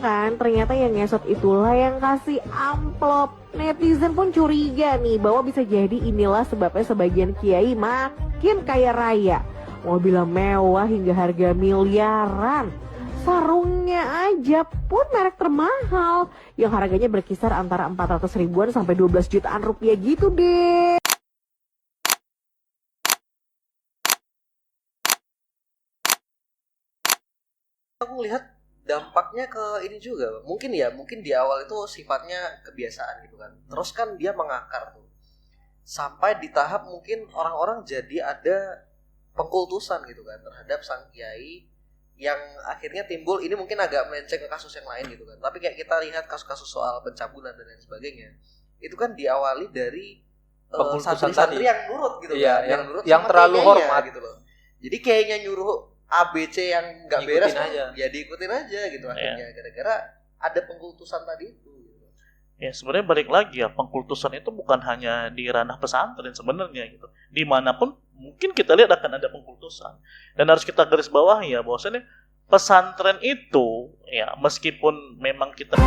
kan ternyata yang ngesot itulah yang kasih amplop. Netizen pun curiga nih bahwa bisa jadi inilah sebabnya sebagian kiai makin kaya raya. Mobilnya mewah hingga harga miliaran. Sarungnya aja pun merek termahal yang harganya berkisar antara 400 ribuan sampai 12 jutaan rupiah gitu deh. Aku melihat dampaknya ke ini juga. Mungkin di awal itu sifatnya kebiasaan gitu kan. Terus kan dia mengakar tuh. Sampai di tahap mungkin orang-orang jadi ada pengkultusan gitu kan terhadap sang kiai yang akhirnya timbul, ini mungkin agak melenceng ke kasus yang lain gitu kan. Tapi kayak kita lihat kasus-kasus soal pencabulan dan lain sebagainya. Itu kan diawali dari santri-santri yang nurut gitu kan. Yang terlalu hormat gitu loh. Jadi kayaknya nyuruh ABC yang nggak beres aja. Ya diikutin aja gitu akhirnya gara-gara ada pengkultusan tadi itu. Ya sebenarnya balik lagi ya, pengkultusan itu bukan hanya di ranah pesantren sebenarnya gitu. Dimanapun mungkin kita lihat akan ada pengkultusan. Dan harus kita garis bawahi ya bahwasanya pesantren itu ya meskipun memang kita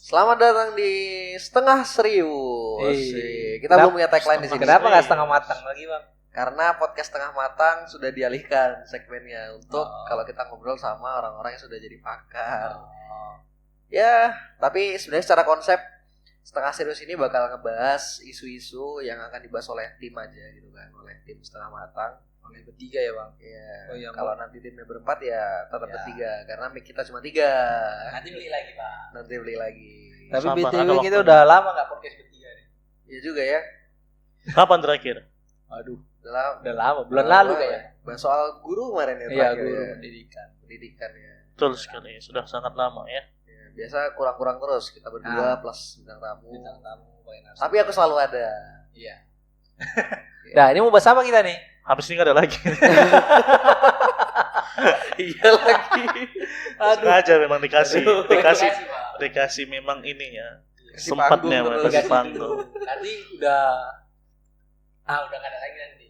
Selamat datang di Setengah Serius. Kita belum punya tagline di sini. Kenapa nggak setengah matang lagi, Bang? Karena podcast Setengah Matang sudah dialihkan segmennya untuk kalau kita ngobrol sama orang-orang yang sudah jadi pakar. Ya, tapi sebenarnya secara konsep Setengah Serius ini bakal ngebahas isu-isu yang akan dibahas oleh tim aja gitu kan, oleh tim Setengah Matang. Oleh bertiga ya, Bang? Iya. Kalau nanti timnya berempat ya tetap bertiga karena mic kita cuma 3. Nanti beli lagi, Pak. Nanti beli lagi. Tapi Sabar, BTW ada kita waktunya. udah lama nggak podcast bertiga nih. Iya juga ya. kapan terakhir? Aduh, Udah udah lama. Bulan lalu kayaknya. bahas soal guru kemarin ya. Iya, terakhir guru ya. Pendidikan ya. Betul sekali, sudah sangat lama ya. Ya, biasa kurang-kurang terus kita berdua plus bintang tamu. pakai nasi. Tapi aku selalu ada. Iya. Nah, ini mau bahas apa kita nih? Habis ini nggak ada lagi. Iya lagi. Sengaja memang dikasih Pak. dikasih memang ininya Kasih sempatnya panggung kasih terus. panggung. Nanti udah nggak ada lagi nanti.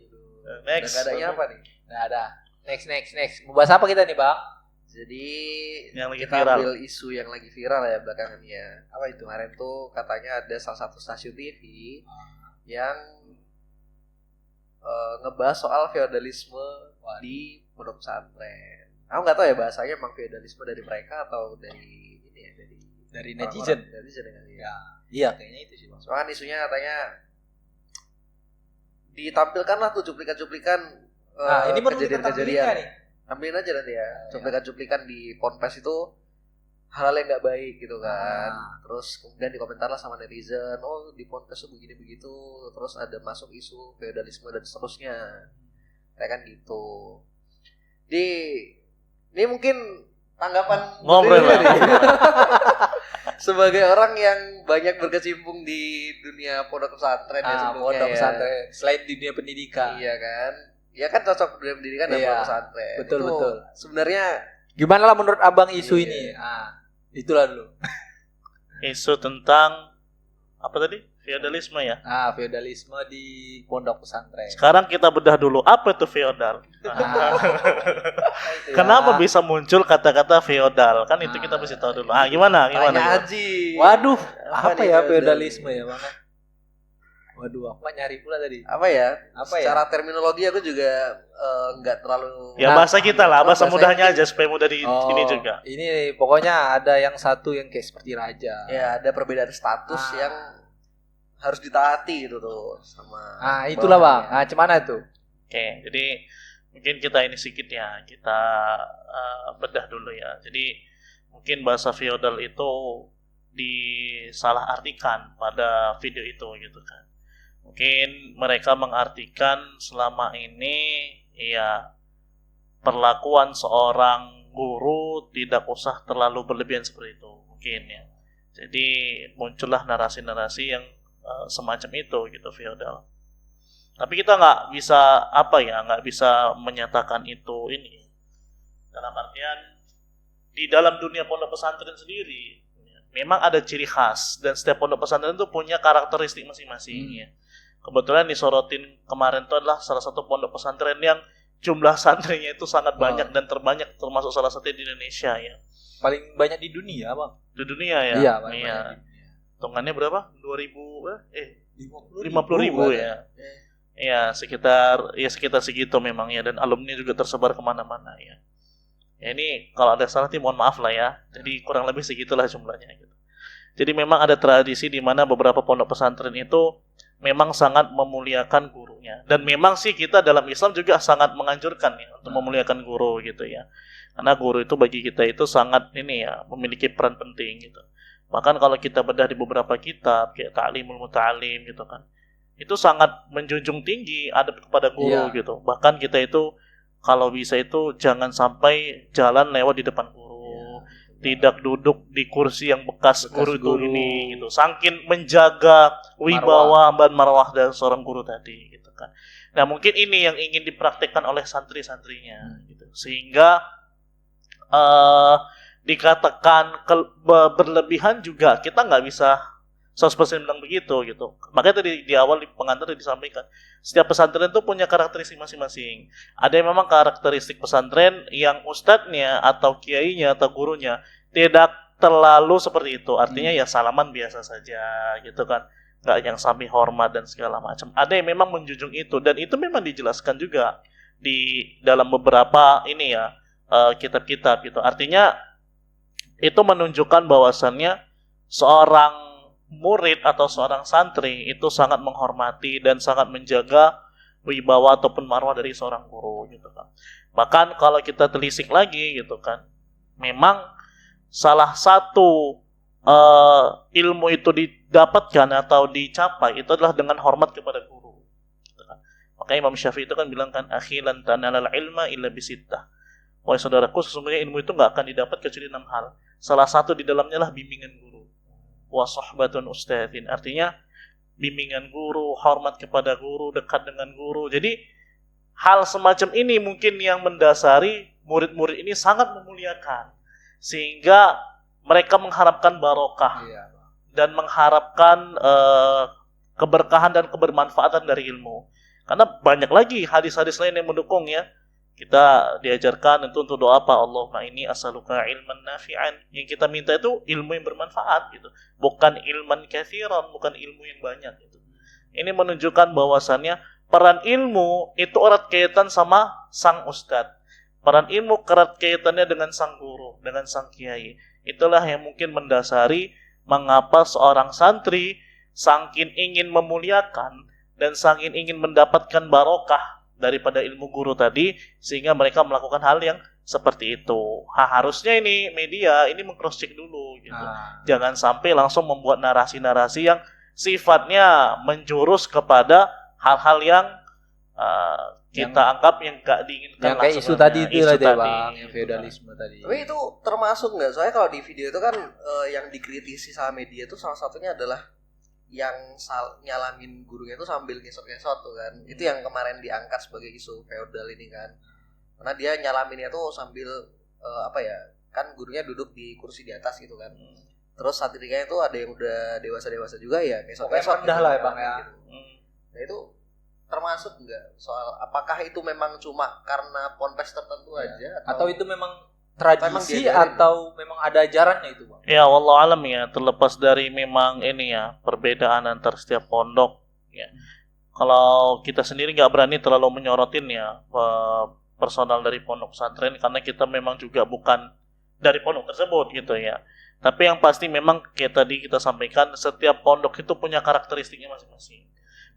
Next. Udah adanya apa nih? Nggak ada. Next. Mau bahas apa kita nih, Bang? Jadi Yang lagi kita viral. ambil isu yang lagi viral ya belakangan ya. Apa itu? Kemarin tuh katanya ada salah satu stasiun TV yang ngebahas soal feodalisme di pondok pesantren. Aku nggak tahu ya bahasanya emang feodalisme dari mereka atau dari ini ya Dari netizen. Dari netizen ya. Ya. Iya, kayaknya itu sih, Bang. Soalnya kan isunya katanya ditampilkanlah tuh cuplikan-cuplikan Ini perlu kita tampilkan kejadian-kejadian. nih. Tampilin aja nanti ya. Cuplikan-cuplikan di ponpes itu hal-hal yang nggak baik gitu kan. Terus kemudian dikomentarlah sama netizen, oh di ponpes tuh begini begitu. Terus ada masuk isu feodalisme dan seterusnya. Kayak kan gitu. Ini mungkin tanggapan Ngobrol beliau lah. nih. Sebagai orang yang banyak berkecimpung di dunia pondok pesantren ya sebelumnya Pondok ya. pesantren. Selain dunia pendidikan. Iya kan. Ya kan cocok dunia pendidikan dan Iya. pondok pesantren. Betul, Itu betul. Sebenarnya Gimana lah menurut Abang isu Iya. ini? Itulah dulu. Isu tentang apa tadi? Feodalisme ya. Feodalisme di pondok pesantren. Sekarang kita bedah dulu apa itu feodal. Itu ya. Kenapa bisa muncul kata-kata feodal? Kan itu kita mesti tahu dulu. Gimana? tanya Haji. Waduh, Apa apa nih ya feodalisme? feodalisme ya, Bang? Waduh, aku nggak nyari pula tadi. Apa ya? Apa ya? Secara terminologi aku juga nggak terlalu. Ya bahasa kita lah, bahasa bahasa mudahnya Inggris. aja supaya mudah di ini juga. Ini pokoknya ada yang satu yang kayak seperti raja. Ya ada perbedaan status yang harus ditaati gitu tuh sama. Itulah Bang. bawahannya. Cemana tuh? Oke, jadi mungkin kita ini sedikit ya, kita bedah dulu ya. Jadi mungkin bahasa feodal itu disalahartikan pada video itu gitu kan. Mungkin mereka mengartikan selama ini ya perlakuan seorang guru tidak usah terlalu berlebihan seperti itu mungkin ya. Jadi muncullah narasi-narasi yang semacam itu gitu feodal. Tapi kita nggak bisa menyatakan itu ini. Dalam artian di dalam dunia pondok pesantren sendiri memang ada ciri khas dan setiap pondok pesantren itu punya karakteristik masing-masing ya. Kebetulan disorotin kemarin itu adalah salah satu pondok pesantren yang jumlah santrinya itu sangat banyak dan terbanyak, termasuk salah satu di Indonesia ya. Paling banyak di dunia, Bang. Di dunia ya. Iya, paling banyak di dunia. Hitungannya berapa? 50 ribu ya. Ya sekitar segitu memang ya, dan alumni juga tersebar kemana-mana ya. Ya ini kalau ada salah mohon maaf lah ya. Jadi kurang lebih segitulah jumlahnya gitu. Jadi memang ada tradisi di mana beberapa pondok pesantren itu memang sangat memuliakan gurunya. Dan memang sih kita dalam Islam juga sangat menganjurkan ya untuk memuliakan guru gitu ya. Karena guru itu bagi kita itu sangat memiliki peran penting gitu. Bahkan kalau kita bedah di beberapa kitab kayak Ta'limul Muta'alim gitu kan, itu sangat menjunjung tinggi adab kepada guru gitu. Bahkan kita itu kalau bisa itu jangan sampai jalan lewat di depan guru, tidak duduk di kursi yang bekas guru itu ini gitu. Saking menjaga wibawa dan marwah dari seorang guru tadi gitu kan. Nah, mungkin ini yang ingin dipraktikkan oleh santri-santrinya gitu. Sehingga dikatakan berlebihan juga kita nggak bisa 100% bilang begitu gitu. Makanya tadi di awal di pengantar disampaikan setiap pesantren itu punya karakteristik masing-masing. Ada yang memang karakteristik pesantren yang ustadznya atau kiainya atau gurunya tidak terlalu seperti itu. Artinya ya salaman biasa saja gitu kan. Nggak yang sampai hormat dan segala macam. Ada yang memang menjunjung itu, dan itu memang dijelaskan juga di dalam beberapa kitab-kitab gitu. Artinya itu menunjukkan bahwasannya seorang murid atau seorang santri itu sangat menghormati dan sangat menjaga wibawa ataupun marwah dari seorang guru gitu kan. Bahkan kalau kita telisik lagi gitu kan, memang salah satu ilmu itu didapatkan atau dicapai itu adalah dengan hormat kepada guru gitu kan. Makanya Imam Syafi'i itu kan bilang kan, akhilan tanalal ilma illa bisittah. Wahai saudaraku, sesungguhnya ilmu itu nggak akan didapat kecuali 6 hal. Salah satu di dalamnya lah bimbingan guru. Wa sohbatun ustadzin, artinya bimbingan guru, hormat kepada guru, dekat dengan guru. Jadi hal semacam ini mungkin yang mendasari murid-murid ini sangat memuliakan, sehingga mereka mengharapkan barokah dan mengharapkan keberkahan dan kebermanfaatan dari ilmu. Karena banyak lagi hadis-hadis lain yang mendukung ya. Kita diajarkan itu untuk doa apa? Allahumma inni as'aluka ilman nafi'an. Yang kita minta itu ilmu yang bermanfaat gitu. Bukan ilman katsiran, bukan ilmu yang banyak gitu. Ini menunjukkan bahwasannya peran ilmu itu erat kaitan sama sang ustadz. Peran ilmu erat kaitannya dengan sang guru, dengan sang kiai. Itulah yang mungkin mendasari mengapa seorang santri saking ingin memuliakan dan saking ingin mendapatkan barokah daripada ilmu guru tadi, sehingga mereka melakukan hal yang seperti itu. Harusnya ini media ini meng-cross check dulu gitu. Jangan sampai langsung membuat narasi-narasi yang sifatnya menjurus kepada hal-hal yang kita anggap yang gak diinginkan. Yang kayak isu tadi itu lah deh Bang, yang feodalisme tadi. Tapi itu termasuk nggak? Soalnya kalau di video itu kan yang dikritisi sama media itu salah satunya adalah yang nyalamin gurunya itu sambil ngesot-ngesot tuh kan. Itu yang kemarin diangkat sebagai isu feodal ini kan. Karena dia nyalaminnya tuh sambil kan gurunya duduk di kursi di atas gitu kan. Terus satirikanya itu ada yang udah dewasa-dewasa juga ya, ngesot-ngesot gitu, lah ya Bang ya. Nah itu termasuk nggak soal apakah itu memang cuma karena ponpes tertentu aja atau itu memang tradisi atau memang ada ajarannya itu Bang? Ya wallahu alam ya, terlepas dari memang ini ya perbedaan antar setiap pondok ya. Kalau kita sendiri nggak berani terlalu menyorotin ya personal dari pondok pesantren, karena kita memang juga bukan dari pondok tersebut gitu ya. Tapi yang pasti memang kayak tadi kita sampaikan, setiap pondok itu punya karakteristiknya masing-masing,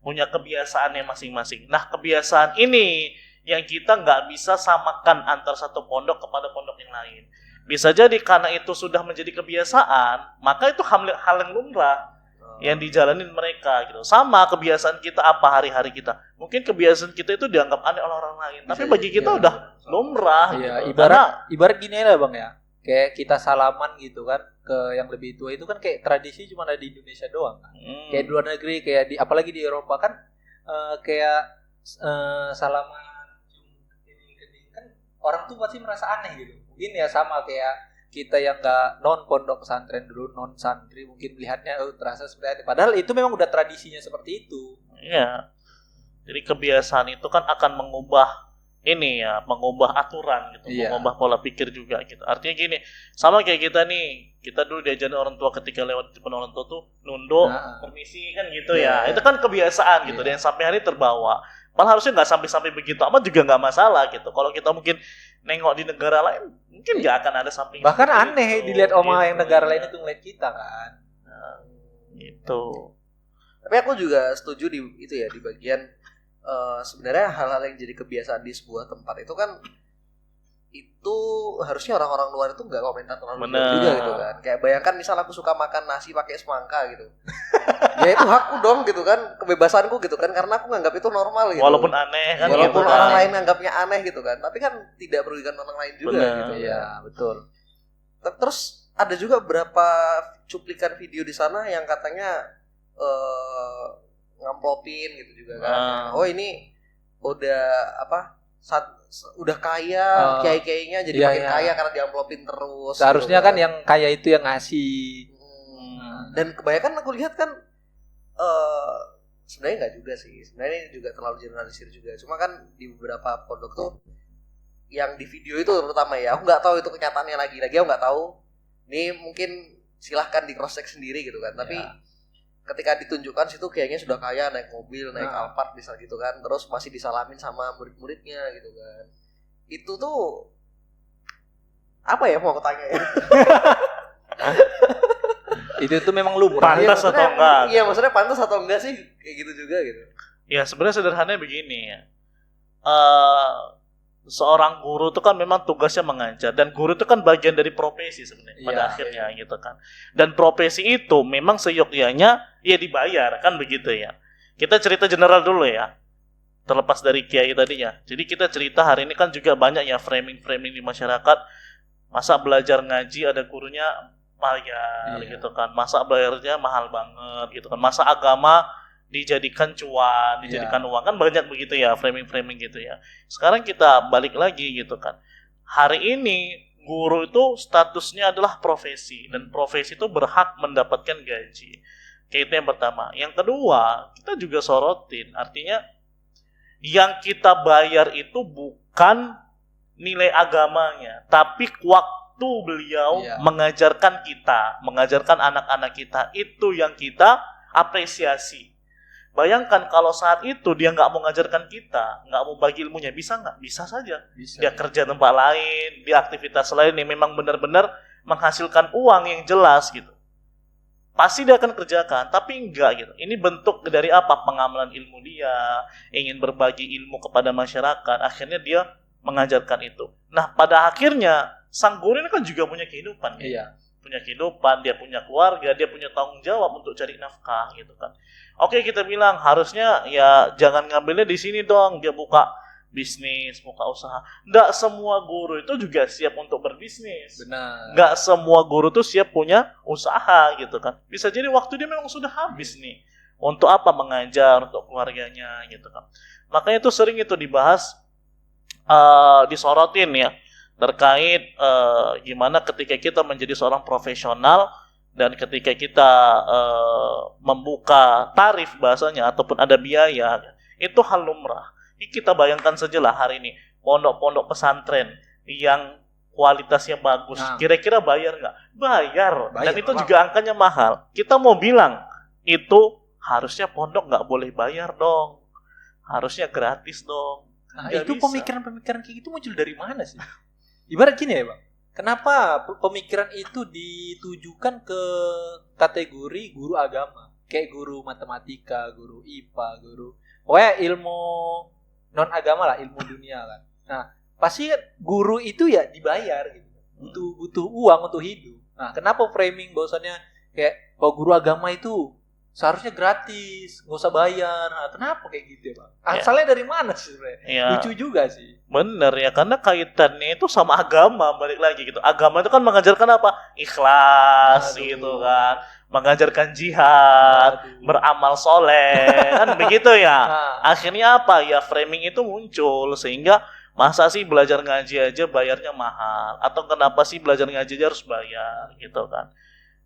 punya kebiasaannya masing-masing. Nah kebiasaan ini yang kita nggak bisa samakan antar satu pondok kepada pondok yang lain. Bisa jadi karena itu sudah menjadi kebiasaan, maka itu hal yang lumrah yang dijalanin mereka gitu. Sama kebiasaan kita apa hari-hari kita. Mungkin kebiasaan kita itu dianggap aneh oleh orang lain, tapi bagi kita udah lumrah. Iya, gitu. ibarat gini lah Bang ya. Kayak kita salaman gitu kan ke yang lebih tua itu kan kayak tradisi cuma ada di Indonesia doang kan. Kayak di luar negeri, kayak apalagi di Eropa kan salaman orang tuh pasti merasa aneh gitu. Mungkin ya sama kayak kita yang nggak non pondok pesantren dulu, non santri mungkin melihatnya terasa seperti itu. Padahal itu memang udah tradisinya seperti itu. Iya. Jadi kebiasaan itu kan akan mengubah ini ya, mengubah aturan gitu, Iya. mengubah pola pikir juga gitu. Artinya gini, sama kayak kita nih, kita dulu diajarin orang tua ketika lewat depan orang tua tuh nunduk, Nah. permisi kan gitu Iya. ya. Itu kan kebiasaan gitu, Iya. dan sampai hari terbawa. Padahal harusnya nggak sampai begitu amat juga nggak masalah gitu. Kalau kita mungkin nengok di negara lain, mungkin nggak akan ada samping. Bahkan seperti aneh itu, dilihat oma yang gitu. negara lain itu ngeliat kita kan. Gitu. Tapi aku juga setuju di itu ya, di bagian sebenarnya hal-hal yang jadi kebiasaan di sebuah tempat itu kan itu harusnya orang-orang luar itu nggak komentar terlalu Bener. jauh juga gitu kan. Kayak bayangkan misal aku suka makan nasi pakai semangka gitu. Ya itu hakku dong gitu kan, kebebasanku gitu kan, karena aku nganggap itu normal gitu. Walaupun aneh kan Walaupun gitu orang kan. lain nganggapnya aneh gitu kan, tapi kan tidak merugikan orang lain juga Bener. gitu. Iya, betul. Terus ada juga beberapa cuplikan video di sana yang katanya ngamplopin gitu juga kan. Oh ini udah apa? Udah kaya, kiai-kiainya jadi Iya, makin iya. kaya karena diamplopin terus. Seharusnya gitu kan yang kaya itu yang ngasih. Dan kebanyakan aku lihat kan sebenarnya nggak juga sih. Sebenarnya ini juga terlalu generalisir juga. Cuma kan di beberapa pondok tuh yang di video itu terutama ya, aku nggak tahu itu kenyataannya lagi aku nggak tahu. Ini mungkin silahkan di cross check sendiri gitu kan. Tapi Ya. ketika ditunjukkan situ kayaknya sudah kaya, naik mobil, naik Nah. Alphard misal gitu kan, terus masih disalamin sama murid-muridnya gitu kan. Itu tuh apa ya mau aku tanya ya? Itu tuh memang lumrah. Pantas Iya, atau maksudnya- enggak? Iya maksudnya pantas atau enggak sih kayak gitu juga gitu. Ya sebenarnya sederhananya begini ya. Seorang guru itu kan memang tugasnya mengajar, dan guru itu kan bagian dari profesi sebenarnya pada Iya, akhirnya gitu kan. Dan profesi itu memang seyogyanya ya dibayar kan begitu ya. Kita cerita general dulu ya. Terlepas dari kiai tadinya. Jadi kita cerita hari ini kan juga banyak ya framing-framing di masyarakat. Masa belajar ngaji ada gurunya bayar Iya. gitu kan. Masa bayarnya mahal banget gitu kan. Masa agama dijadikan cuan, dijadikan uang, kan banyak begitu ya framing-framing gitu ya. Sekarang kita balik lagi gitu kan. Hari ini guru itu statusnya adalah profesi, dan profesi itu berhak mendapatkan gaji. Kayak itu yang pertama. Yang kedua, kita juga sorotin, artinya yang kita bayar itu bukan nilai agamanya, tapi waktu beliau Iya. mengajarkan kita, mengajarkan anak-anak kita, itu yang kita apresiasi. Bayangkan kalau saat itu dia nggak mau ngajarkan kita, nggak mau bagi ilmunya, bisa nggak? Bisa saja. Bisa. Dia kerja tempat lain, dia aktivitas lain yang memang benar-benar menghasilkan uang yang jelas gitu. Pasti dia akan kerjakan, tapi enggak gitu. Ini bentuk dari apa? Pengamalan ilmu dia, ingin berbagi ilmu kepada masyarakat, akhirnya dia mengajarkan itu. Nah, pada akhirnya sang guru ini kan juga punya kehidupan. Gitu. Iya. Punya kehidupan, dia punya keluarga, dia punya tanggung jawab untuk cari nafkah gitu kan. Oke, kita bilang harusnya ya jangan ngambilnya di sini dong, dia buka bisnis, buka usaha. Nggak semua guru itu juga siap untuk berbisnis. Benar. Nggak semua guru tuh siap punya usaha gitu kan. Bisa jadi waktu dia memang sudah habis nih. Untuk apa mengajar, untuk keluarganya gitu kan. Makanya itu sering itu dibahas, disorotin ya. Terkait gimana ketika kita menjadi seorang profesional, dan ketika kita membuka tarif bahasanya ataupun ada biaya, itu hal lumrah. Kita bayangkan sajalah hari ini pondok-pondok pesantren yang kualitasnya bagus, Nah. kira-kira bayar nggak? Bayar. Dan Bayar, itu Bang. juga angkanya mahal. Kita mau bilang itu harusnya pondok nggak boleh bayar dong, harusnya gratis dong. Nah, Nggak itu bisa. pemikiran-pemikiran kayak gitu muncul dari mana sih? Ibarat gini ya, Bang. Kenapa pemikiran itu ditujukan ke kategori guru agama? Kayak guru matematika, guru IPA, guru pokoknya ilmu non agama lah, ilmu dunia kan. Nah, pasti kan guru itu ya dibayar gitu. Butuh uang untuk hidup. Nah, kenapa framing bahwasannya kayak kalau guru agama itu seharusnya gratis, nggak usah bayar. Nah, kenapa kayak gitu ya, Bang? Asalnya dari mana sih sebenarnya? Ya, Lucu juga sih. bener ya, karena kaitannya itu sama agama, balik lagi gitu. Agama itu kan mengajarkan apa? Ikhlas Aduh. gitu kan, mengajarkan jihad, Aduh. beramal soleh, kan begitu ya. Nah, Akhirnya apa ya, framing itu muncul sehingga Masa sih belajar ngaji aja bayarnya mahal? Atau kenapa sih belajar ngaji aja harus bayar gitu kan?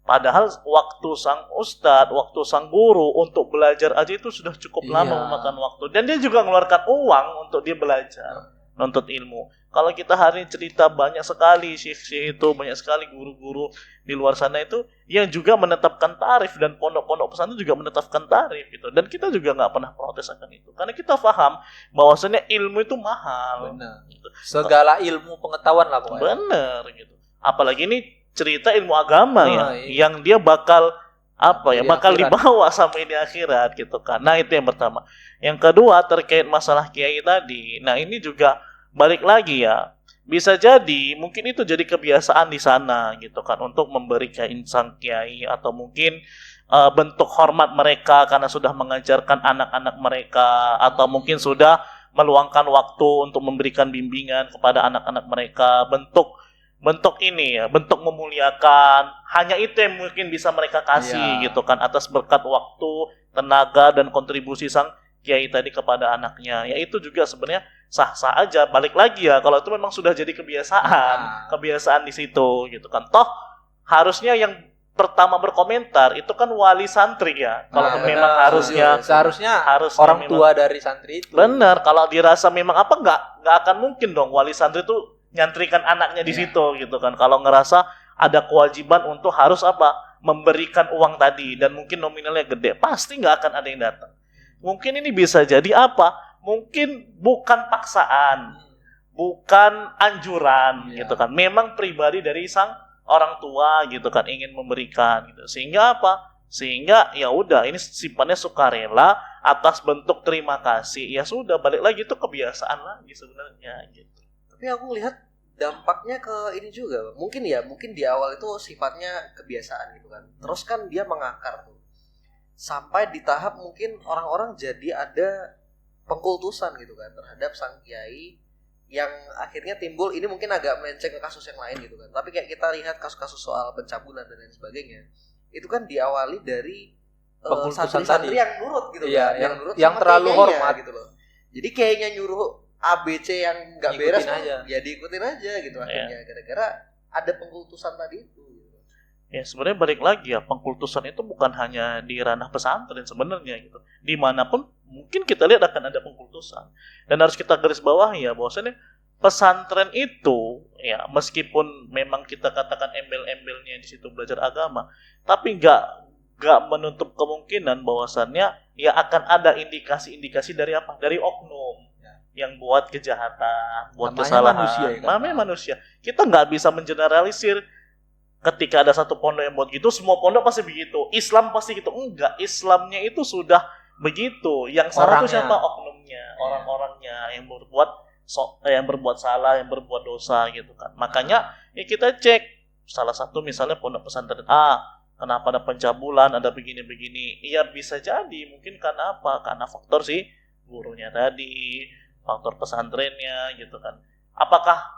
Padahal waktu sang ustadz, waktu sang guru untuk belajar aja itu sudah cukup lama memakan waktu. Dan dia juga mengeluarkan uang untuk dia belajar, nuntut ilmu. Kalau kita hari ini cerita banyak sekali syekh-syekh itu, banyak sekali guru-guru di luar sana itu yang juga menetapkan tarif, dan pondok-pondok pesantren juga menetapkan tarif gitu. Dan kita juga nggak pernah protes akan itu, karena kita paham bahwasannya ilmu itu mahal. Benar. Gitu. Segala ilmu pengetahuan lah pokoknya. Bener gitu. Apalagi ini cerita ilmu agama iya. yang dia bakal bakal akhirat. dibawa sampai di akhirat gitu kan. Nah, itu yang pertama. Yang kedua terkait masalah kiai tadi. Nah, ini juga balik lagi ya. Bisa jadi mungkin itu jadi kebiasaan di sana gitu kan, untuk memberi sang kiai, atau mungkin bentuk hormat mereka karena sudah mengajarkan anak-anak mereka, atau mungkin sudah meluangkan waktu untuk memberikan bimbingan kepada anak-anak mereka, bentuk ini ya, bentuk memuliakan. Hanya itu yang mungkin bisa mereka kasih gitu kan, atas berkat waktu, tenaga, dan kontribusi sang kiai tadi kepada anaknya. Ya itu juga sebenarnya sah-sah aja. Balik lagi ya, kalau itu memang sudah jadi kebiasaan di situ gitu kan. Toh harusnya yang pertama berkomentar itu kan wali santri ya. Kalau memang seharusnya memang, orang tua dari santri itu. Benar, kalau dirasa memang nggak akan mungkin dong wali santri itu nyantrikan anaknya di situ gitu kan. Kalau ngerasa ada kewajiban untuk harus memberikan uang tadi, dan mungkin nominalnya gede, pasti nggak akan ada yang datang. Mungkin ini bisa jadi mungkin bukan paksaan, bukan anjuran gitu kan. Memang pribadi dari sang orang tua gitu kan, ingin memberikan gitu. Sehingga ya udah, ini sifatnya sukarela atas bentuk terima kasih. Ya sudah, balik lagi itu kebiasaan lagi sebenarnya gitu. Tapi aku lihat dampaknya ke ini juga. Mungkin di awal itu sifatnya kebiasaan gitu kan. Terus kan dia mengakar tuh. Sampai di tahap mungkin orang-orang jadi ada pengkultusan gitu kan terhadap sang kiai, yang akhirnya timbul, ini mungkin agak melenceng ke kasus yang lain gitu kan. Tapi kayak kita lihat kasus-kasus soal pencabulan dan lain sebagainya, itu kan diawali dari santri-santri yang nurut gitu kan, yang terlalu hormat gitu loh. Jadi kayaknya nyuruh ABC yang nggak beres aja, ya diikutin aja gitu akhirnya, gara-gara ada pengkultusan tadi itu. Ya sebenarnya balik lagi ya, pengkultusan itu bukan hanya di ranah pesantren sebenarnya gitu. Dimanapun mungkin kita lihat akan ada pengkultusan. Dan harus kita garis bawahi ya, bahwasanya pesantren itu ya, meskipun memang kita katakan embel-embelnya di situ belajar agama, tapi nggak menutup kemungkinan bahwasannya ya akan ada indikasi-indikasi dari dari oknum yang buat kejahatan, buat kesalahan. Namanya manusia. Kita nggak bisa mengeneralisir. Ketika ada satu pondok yang buat gitu, semua pondok pasti begitu. Islam pasti gitu. Enggak, Islamnya itu sudah begitu. Yang salah itu siapa? Oknumnya, orang-orangnya yang berbuat salah, yang berbuat dosa gitu kan. Makanya ya kita cek, salah satu misalnya pondok pesantren kenapa ada pencabulan, ada begini-begini. Iya bisa jadi, mungkin karena apa? Karena faktor si gurunya tadi, faktor pesantrennya gitu kan. Apakah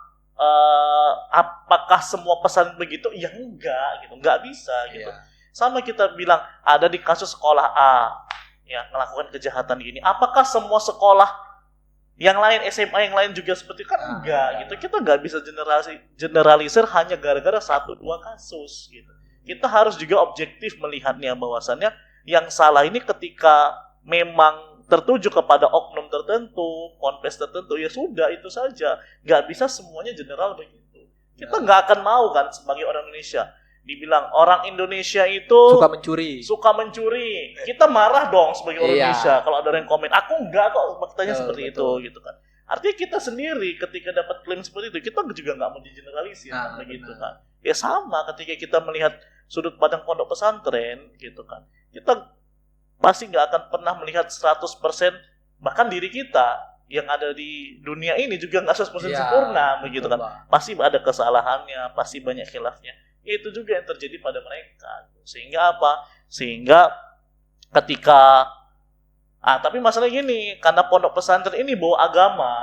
semua pesan begitu? Ya enggak gitu, enggak bisa gitu. Sama kita bilang ada di kasus sekolah A ya melakukan kejahatan gini. Apakah semua sekolah yang lain, SMA yang lain juga seperti itu? Kan enggak gitu. Kita enggak bisa generalisir hanya gara-gara 1-2 kasus gitu. Kita harus juga objektif melihatnya, bahwasannya yang salah ini ketika memang tertuju kepada oknum tertentu, ponpes tertentu, ya sudah itu saja. Nggak bisa semuanya general begitu. Kita nggak akan mau kan sebagai orang Indonesia dibilang orang Indonesia itu suka mencuri. Kita marah dong sebagai orang Indonesia kalau ada yang komen, aku enggak kok, faktanya seperti itu gitu kan. Artinya kita sendiri ketika dapat klaim seperti itu, kita juga nggak mau digeneralisir begitu kan. Ya sama ketika kita melihat sudut pandang pondok pesantren gitu kan. Kita pasti nggak akan pernah melihat 100%, bahkan diri kita yang ada di dunia ini juga nggak 100% sempurna begitu kan. Pasti ada kesalahannya, pasti banyak khilafnya. Itu juga yang terjadi pada mereka. Sehingga ketika tapi masalahnya gini, karena pondok pesantren ini bawa agama,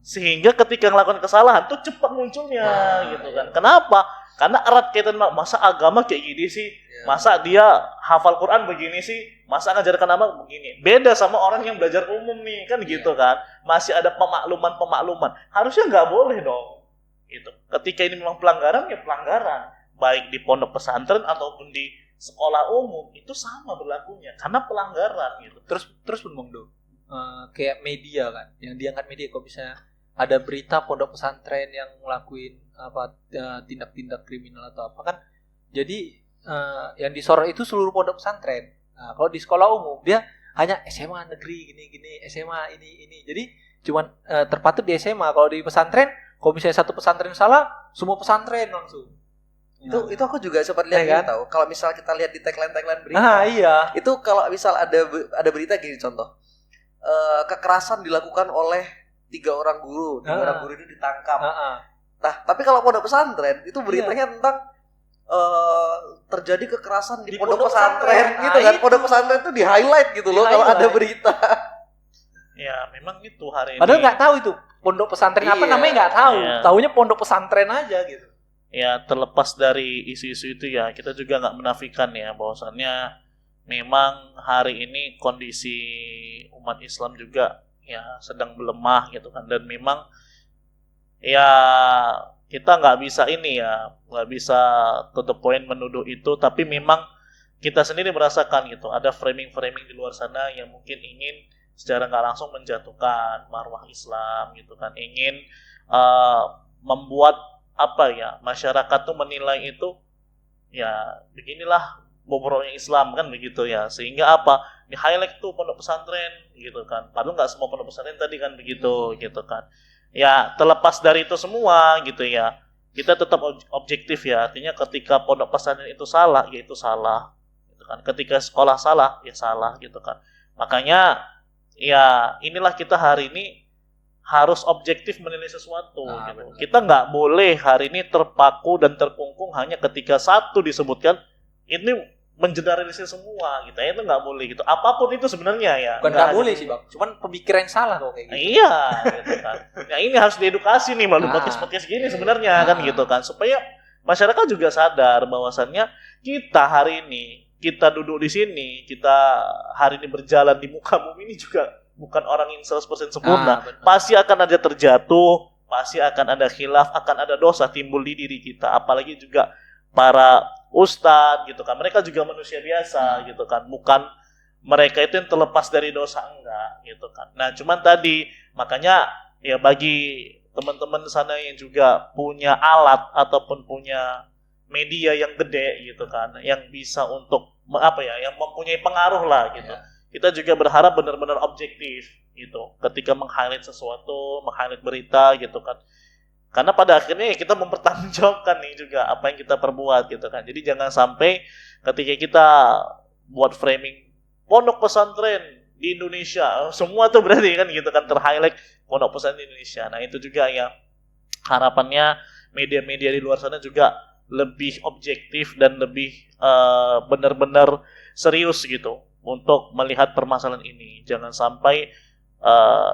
sehingga ketika melakukan kesalahan tuh cepat munculnya gitu kan. Kenapa? Karena erat kaitan, masa agama kayak gini sih, Iya. Masa dia hafal Quran begini sih, masa ngajarkan nama begini. Beda sama orang yang belajar umum nih, kan gitu kan. Masih ada pemakluman. Harusnya nggak boleh dong. Gitu. Ketika ini memang pelanggaran, ya pelanggaran. Baik di pondok pesantren ataupun di sekolah umum, itu sama berlakunya. Karena pelanggaran gitu. Terus pun Bang Do, kayak media kan, yang diangkat media kok bisa ada berita pondok pesantren yang ngelakuin tindak-tindak kriminal atau apa kan. Jadi yang disorot itu seluruh pondok pesantren. Nah, kalau di sekolah umum dia hanya SMA negeri gini, SMA ini. Jadi cuman terpatut di SMA. Kalau di pesantren, kalau misalnya satu pesantren salah, semua pesantren langsung. Itu aku juga sempat lihat kan? tahu. Kalau misal kita lihat di tagline berita. Nah, iya. Itu kalau misal ada berita gini contoh. Kekerasan dilakukan oleh 3 orang guru. 3 orang guru ini ditangkap. Nah, tapi kalau pondok pesantren itu beritanya tentang terjadi kekerasan di pondok pesantren gitu kan. Pondok pesantren itu di highlight gitu loh kalau ada berita. Ya, memang itu hari ini. Padahal nggak tahu itu pondok pesantren apa namanya, nggak tahu. Iya. Taunya pondok pesantren aja gitu. Ya, terlepas dari isu-isu itu ya, kita juga nggak menafikan ya bahwasannya memang hari ini kondisi umat Islam juga ya sedang melemah gitu kan, dan memang ya kita nggak bisa to the point menuduh itu, tapi memang kita sendiri merasakan gitu, ada framing-framing di luar sana yang mungkin ingin secara nggak langsung menjatuhkan marwah Islam gitu kan, ingin membuat masyarakat tuh menilai itu ya beginilah bobroknya Islam kan begitu ya, sehingga di highlight tuh pondok pesantren gitu kan, padahal nggak semua pondok pesantren tadi kan begitu gitu kan. Ya, terlepas dari itu semua gitu ya, kita tetap objektif ya. Artinya ketika pondok pesantren itu salah, ya itu salah gitu kan. Ketika sekolah salah, ya salah gitu kan. Makanya ya inilah kita hari ini harus objektif menilai sesuatu gitu. Benar. Kita nggak boleh hari ini terpaku dan terkungkung hanya ketika satu disebutkan ini mengeneralisir semua gitu. Itu nggak boleh gitu. Apapun itu sebenarnya ya. Bukan nggak boleh sih Bang, cuman pemikiran yang salah kok kayak gitu. Iya, gitu kan. Nah, ini harus diedukasi nih melalui podcast gini sebenarnya kan gitu kan, supaya masyarakat juga sadar bahwasannya kita hari ini, kita duduk di sini, kita hari ini berjalan di muka bumi ini juga bukan orang yang 100% sempurna. Pasti akan ada terjatuh, pasti akan ada khilaf, akan ada dosa timbul di diri kita. Apalagi juga para ustadz gitu kan, mereka juga manusia biasa gitu kan, bukan mereka itu yang terlepas dari dosa, enggak gitu kan. Nah, cuman tadi makanya ya bagi teman-teman sana yang juga punya alat ataupun punya media yang gede gitu kan, yang bisa untuk yang mempunyai pengaruh lah gitu. Kita juga berharap benar-benar objektif gitu ketika meng-highlight sesuatu, meng-highlight berita gitu kan. Karena pada akhirnya kita mempertanggungjawabkan nih juga apa yang kita perbuat gitu kan. Jadi jangan sampai ketika kita buat framing pondok pesantren di Indonesia, semua tuh berarti kan gitu kan ter-highlight pondok pesantren di Indonesia. Nah, itu juga ya harapannya media-media di luar sana juga lebih objektif dan lebih benar-benar serius gitu untuk melihat permasalahan ini. Jangan sampai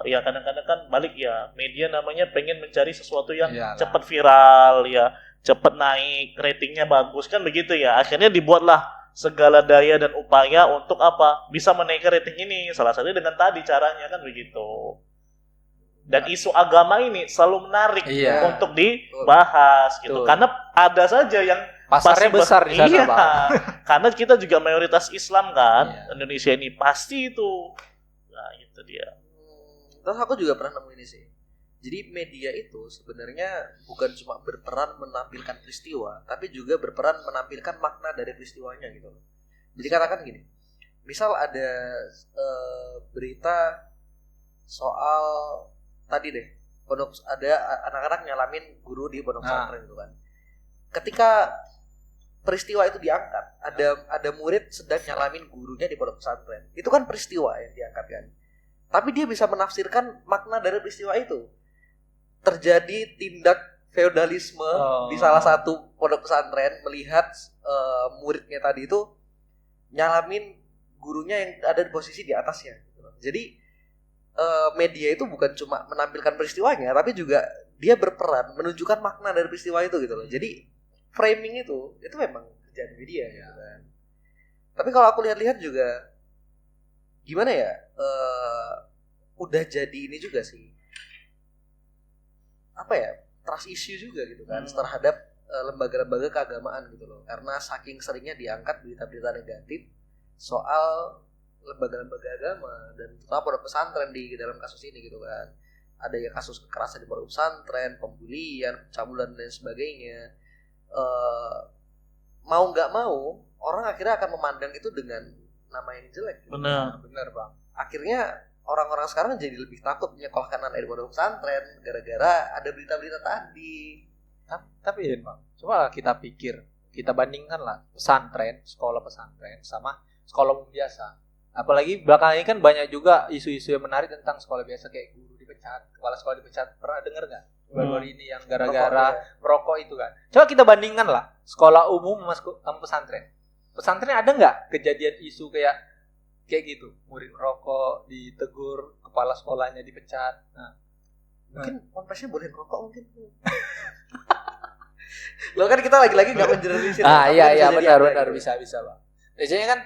ya kadang-kadang kan balik ya, media namanya pengen mencari sesuatu yang cepat viral ya, cepat naik, ratingnya bagus kan begitu ya. Akhirnya dibuatlah segala daya dan upaya untuk bisa menaikkan rating ini. Salah satunya dengan tadi caranya kan begitu. Dan isu agama ini selalu menarik untuk dibahas gitu. Karena ada saja yang pasarnya besar di sana, Bang. Karena kita juga mayoritas Islam kan, Indonesia ini pasti itu. Nah, itu dia. Terus aku juga pernah nemu ini sih. Jadi media itu sebenarnya bukan cuma berperan menampilkan peristiwa, tapi juga berperan menampilkan makna dari peristiwanya gitu loh. Jadi katakan gini, misal ada berita soal tadi deh, ada anak-anak nyalamin guru di pondok pesantren gitu kan. Ketika peristiwa itu diangkat, ada murid sedang nyalamin gurunya di pondok pesantren. Itu kan peristiwa yang diangkat kan. Tapi dia bisa menafsirkan makna dari peristiwa itu. Terjadi tindak feodalisme di salah satu pondok pesantren, melihat muridnya tadi itu nyalamin gurunya yang ada di posisi di atasnya. Jadi media itu bukan cuma menampilkan peristiwanya, tapi juga dia berperan menunjukkan makna dari peristiwa itu gitu loh. Jadi framing itu memang kerjaan media gitu kan. Tapi kalau aku lihat-lihat juga gimana ya? Udah jadi ini juga sih. Apa ya? Trust issue juga gitu kan terhadap lembaga-lembaga keagamaan gitu loh. Karena saking seringnya diangkat berita-berita negatif soal lembaga-lembaga agama dan terutama pondok pesantren di dalam kasus ini gitu kan. Ada ya kasus kekerasan di pondok pesantren, pembulian, pencabulan dan sebagainya. Mau nggak mau orang akhirnya akan memandang itu dengan nama yang jelek gitu. Benar Bang. Akhirnya orang-orang sekarang jadi lebih takut menyekolahkan anak di pondok pesantren gara-gara ada berita-berita tadi. Tapi ya Bang, coba kita pikir, kita bandingkan lah sekolah pesantren sama sekolah umum biasa. Apalagi belakangan ini kan banyak juga isu-isu yang menarik tentang sekolah biasa kayak guru dipecat, kepala sekolah dipecat. Pernah dengar nggak? Baru-baru ini yang gara-gara merokok itu kan. Coba kita bandingkan lah sekolah umum sama pesantren. Pesantren ada nggak kejadian isu kayak gitu? Murid merokok ditegur, kepala sekolahnya dipecat. Nah, mungkin ponpesnya boleh merokok mungkin. Lo kan kita lagi-lagi nggak menjelaskan. Iya benar bisa Bang. Biasanya kan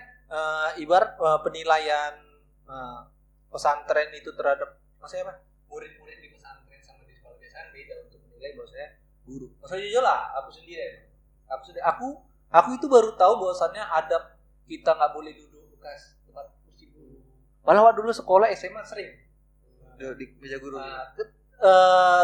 ibarat penilaian pesantren itu terhadap maksudnya apa? Murid-murid di pesantren sama di sekolah biasa beda untuk menilai bahwasanya guru. Maksudnya jujur lah, aku itu baru tahu bahwasannya adab kita nggak boleh duduk bekas tempat kursi guru. Padahal dulu sekolah SMA sering di meja guru.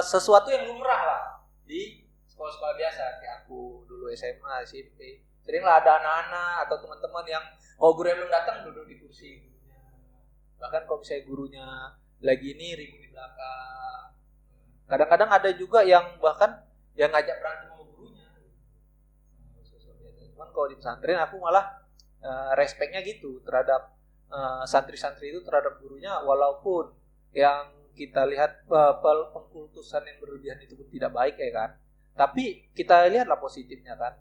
Sesuatu yang lumrah lah di sekolah-sekolah biasa kayak aku dulu SMA, SMP. Seringlah ada anak-anak atau teman-teman yang guru yang belum datang duduk di kursi gurunya. Bahkan kalau misalnya gurunya lagi ini ribut di belakang. Kadang-kadang ada juga yang bahkan yang ngajak berantem sama gurunya. Cuman kalau di pesantren aku malah respectnya gitu terhadap santri-santri itu terhadap gurunya, walaupun yang kita lihat pengkultusan yang berlebihan itu pun tidak baik ya kan. Tapi kita lihatlah positifnya kan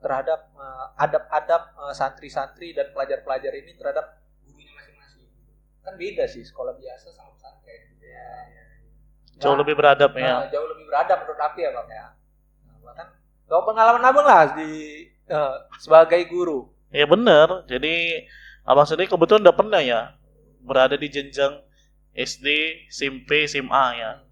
terhadap adab-adab santri-santri dan pelajar-pelajar ini terhadap gurunya masing-masing. Kan beda sih sekolah biasa sama pesantren. Jauh lebih beradab ya. Jauh lebih beradab menurut aku ya Bang ya. Bahkan kalau pengalaman Abang lah di sebagai guru. Ya benar. Jadi Abang sendiri kebetulan udah pernah ya berada di jenjang SD, SMP, SMA ya.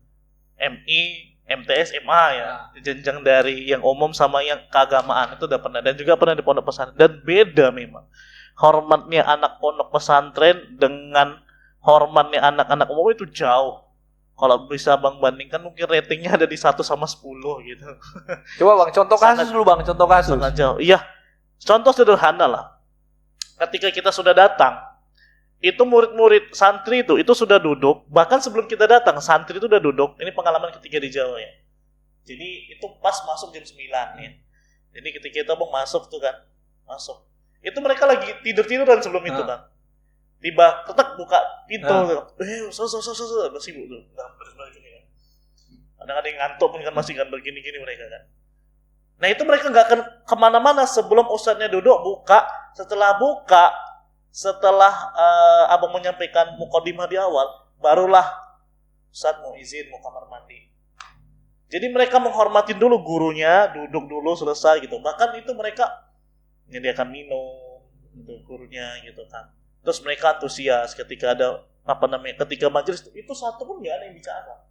MI, MTS, MA ya. Jenjang dari yang umum sama yang keagamaan itu udah pernah. Dan juga pernah di pondok pesantren. Dan beda memang. Hormatnya anak pondok pesantren dengan hormatnya anak-anak umum itu jauh. Kalau bisa Bang bandingkan mungkin ratingnya ada di 1 sama 10 gitu. Coba Bang, contoh kasus dulu Bang, contoh kasus. Sangat jauh. Iya. Contoh sederhana lah. Ketika kita sudah datang, itu murid-murid santri itu sudah duduk, bahkan sebelum kita datang santri itu udah duduk. Ini pengalaman ketiga di Jawa ya. Jadi itu pas masuk jam 9 ya. Jadi ketika kita mau masuk tuh kan, masuk. Itu mereka lagi tidur-tiduran sebelum itu kan. Tiba ketek buka pintu. Udah sibuk tuh. Gini kan. Kadang-kadang yang ngantuk pun kan masih kan begini-gini mereka kan. Nah itu mereka nggak akan kemana-mana sebelum ustadznya duduk buka. Setelah abang menyampaikan mukadimah di awal, barulah ustadz mau izin mau kamar mandi. Jadi mereka menghormatin dulu gurunya, duduk dulu selesai gitu. Bahkan itu mereka menyediakan minum gitu gurunya gitu kan. Terus mereka antusias ketika ada ketika majelis itu satu pun nggak ada yang bicara,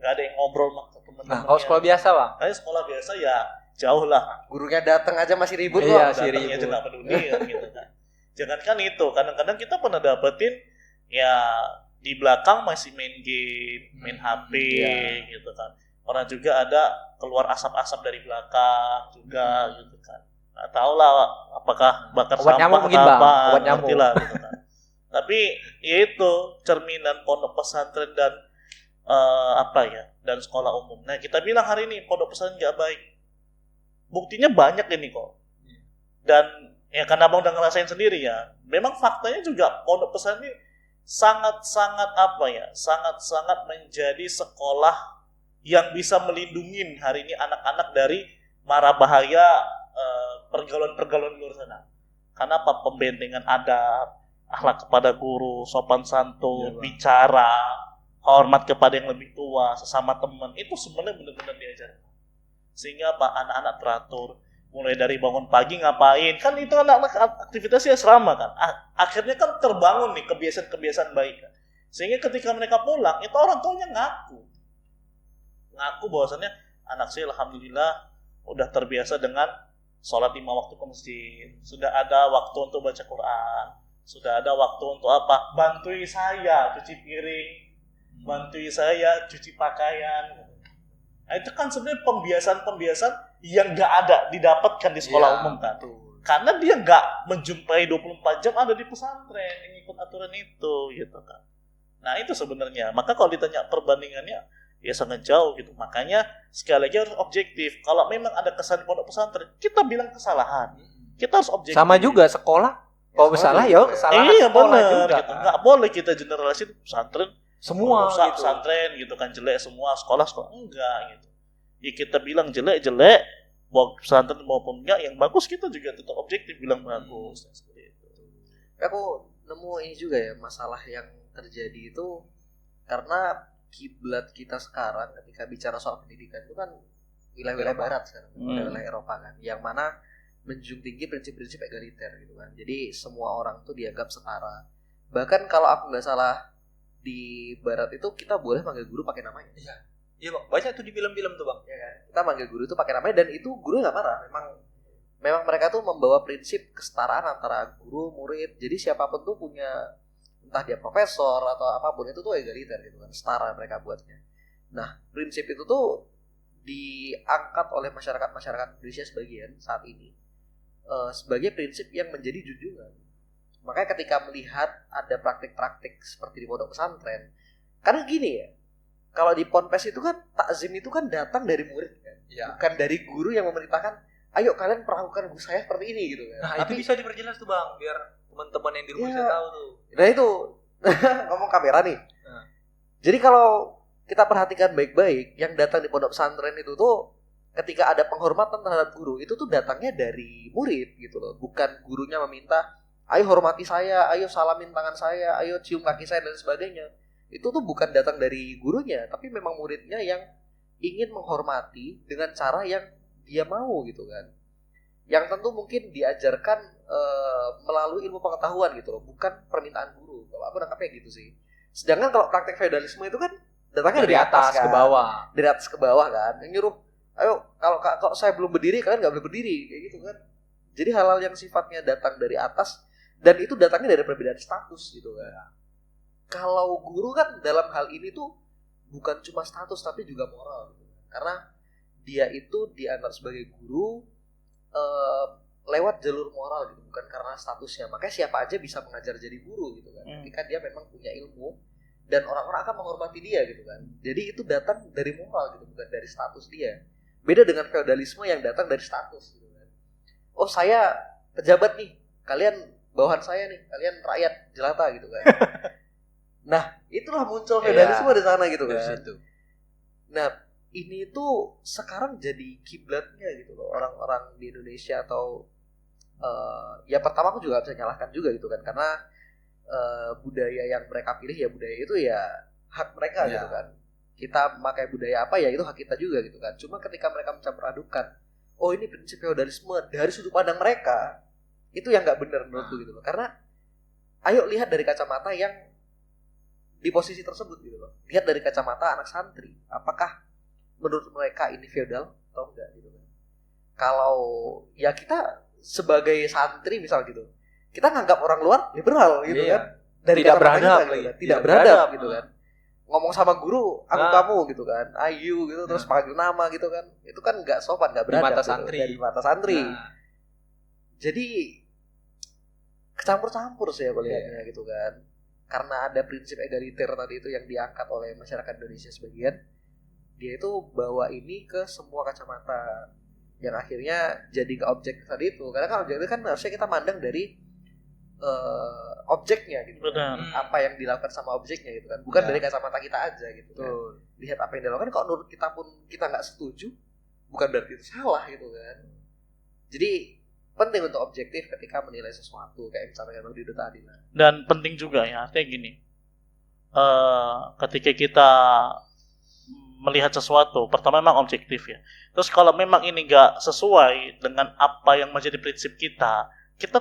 nggak ada yang ngobrol sama teman-temannya. Nah, kalau sekolah biasa Bang? Sekolah biasa ya jauh lah. Gurunya datang aja masih ribut kok. Iya, Datangnya aja nggak peduli ya, gitu kan. Jangankan itu, kadang-kadang kita pernah dapetin ya di belakang masih main game, main HP gitu kan. Orang juga ada keluar asap-asap dari belakang juga gitu kan. Nggak tahu lah apakah bakar obat sampah nyamuk mungkin Bang, obat nyamuk lah gitu kan. Tapi ya itu cerminan pondok pesantren dan dan sekolah umum. Nah kita bilang hari ini pondok pesantren nggak baik. Buktinya banyak ini kok. Dan ya karena abang udah ngerasain sendiri ya. Memang faktanya juga pondok pesantren ini sangat-sangat sangat-sangat menjadi sekolah yang bisa melindungi hari ini anak-anak dari mara bahaya pergaulan-pergaulan di luar sana. Karena apa? Pembentengan adab, akhlak kepada guru, sopan santun, bicara, hormat kepada yang lebih tua, sesama teman, itu sebenarnya benar-benar diajarkan. Sehingga apa? Anak-anak teratur, mulai dari bangun pagi ngapain, kan itu anak-anak aktivitasnya asrama kan. Akhirnya kan terbangun nih kebiasaan-kebiasaan baik kan. Sehingga ketika mereka pulang itu orang tuanya ngaku bahwasannya anak saya alhamdulillah udah terbiasa dengan sholat 5 waktu ke masjid, sudah ada waktu untuk baca Quran, sudah ada waktu untuk apa, bantui saya cuci piring, bantui saya cuci pakaian. Nah, itu kan sebenarnya pembiasaan yang nggak ada didapatkan di sekolah umum kan. Karena dia nggak menjumpai 24 jam ada di pesantren yang ikut aturan itu gitu kan. Nah itu sebenarnya. Maka kalau ditanya perbandingannya ya sangat jauh gitu. Makanya sekali lagi harus objektif. Kalau memang ada kesalahan pondok pesantren, kita bilang kesalahan. Kita harus objektif. Sama juga sekolah. Kalau salah ya kesalahan iya, sekolah bener, juga. Gitu. Nggak boleh kita generalisasi pesantren Semua rusak, gitu. pesantren gitu kan jelek semua, sekolah enggak gitu. Ya kita bilang jelek pesantren maupun enggak, yang bagus kita juga tetap objektif bilang bagus. Seperti itu. Aku nemu ini juga ya, masalah yang terjadi itu karena kiblat kita sekarang ketika bicara soal pendidikan itu kan wilayah-wilayah barat sekarang, wilayah Eropa kan, yang mana menjunjung tinggi prinsip-prinsip egaliter gitu kan. Jadi semua orang tuh dianggap setara. Bahkan kalau aku nggak salah di barat itu kita boleh manggil guru pakai namanya. Iya bang, banyak tuh di film-film tuh bang. Ya kan? Kita manggil guru itu pakai namanya dan itu guru nggak marah. Memang mereka tuh membawa prinsip kesetaraan antara guru murid. Jadi siapapun tuh punya, entah dia profesor atau apapun, itu tuh egaliter gitu kan, setara mereka buatnya. Nah prinsip itu tuh diangkat oleh masyarakat Indonesia sebagian saat ini sebagai prinsip yang menjadi junjungan. Makanya ketika melihat ada praktik-praktik seperti di pondok pesantren, karena gini ya, kalau di ponpes itu kan takzim itu kan datang dari murid kan, bukan dari guru yang memerintahkan, ayo kalian perlakukan guru saya seperti ini gitu kan. Nah Tapi itu bisa diperjelas tuh bang, biar teman-teman yang di rumah bisa tahu tuh. Nah itu ngomong kamera nih. Jadi kalau kita perhatikan baik-baik, yang datang di pondok pesantren itu tuh ketika ada penghormatan terhadap guru, itu tuh datangnya dari murid gitu loh, bukan gurunya meminta, ayo hormati saya, ayo salamin tangan saya, ayo cium kaki saya dan sebagainya. Itu tuh bukan datang dari gurunya, tapi memang muridnya yang ingin menghormati dengan cara yang dia mau gitu kan. Yang tentu mungkin diajarkan melalui ilmu pengetahuan gitu loh, bukan permintaan guru. Kalau aku nangkapnya gitu sih. Sedangkan kalau praktek feodalisme itu kan datangnya dari atas kan, ke bawah. dari atas ke bawah kan, yang nyuruh, ayo kalau saya belum berdiri kalian nggak boleh berdiri kayak gitu kan. Jadi hal-hal yang sifatnya datang dari atas dan itu datangnya dari perbedaan status gitu kan. Kalau guru kan dalam hal ini tuh bukan cuma status tapi juga moral gitu. Karena dia itu dianggap sebagai guru lewat jalur moral gitu, bukan karena statusnya. Makanya siapa aja bisa mengajar jadi guru gitu kan, ketika dia memang punya ilmu dan orang-orang akan menghormati dia gitu kan. Jadi itu datang dari moral gitu, bukan dari status dia. Beda dengan feodalisme yang datang dari status gitu kan. Oh saya pejabat nih, kalian bawahan saya nih, kalian rakyat jelata gitu kan. Nah itulah muncul feodalisme di sana gitu kan. Nah ini tuh sekarang jadi kiblatnya gitu loh orang-orang di Indonesia. Atau ya pertama aku juga bisa nyalahkan juga gitu kan, karena budaya yang mereka pilih ya budaya itu ya hak mereka gitu kan. Kita memakai budaya apa ya itu hak kita juga gitu kan. Cuma ketika mereka mencampur adukan, oh ini prinsip feodalisme dari sudut pandang mereka, itu yang nggak benar menurutku gitu loh. Karena ayo lihat dari kacamata yang di posisi tersebut gitu loh. Lihat dari kacamata anak santri, apakah menurut mereka ini feodal atau enggak gitu kan. Kalau ya kita sebagai santri misal gitu, kita nganggap orang luar liberal gitu kan, dari tidak kacamata beradab kita, gitu kan. tidak Tidak beradab beradab gitu kan. Ngomong sama guru aku kamu gitu kan, ayu gitu, terus panggil nama gitu kan, itu kan nggak sopan, nggak beradab di mata gitu, santri. dari mata santri. Jadi kecampur-campur sih aku lihatnya gitu kan. Karena ada prinsip egaliter tadi itu yang diangkat oleh masyarakat Indonesia sebagian, dia itu bawa ini ke semua kacamata, yang akhirnya jadi ke objek tadi itu. Karena kan objek itu kan harusnya kita mandang dari objeknya gitu kan. Apa yang dilakukan sama objeknya gitu kan, bukan dari kacamata kita aja gitu kan. Lihat apa yang dilakukan, kalau menurut kita pun kita nggak setuju, bukan berarti itu salah gitu kan. Jadi penting untuk objektif ketika menilai sesuatu, kayak misalnya Bang Dido tadi. Dan penting juga ya, artinya gini, ketika kita melihat sesuatu, pertama memang objektif ya. Terus kalau memang ini nggak sesuai dengan apa yang menjadi prinsip kita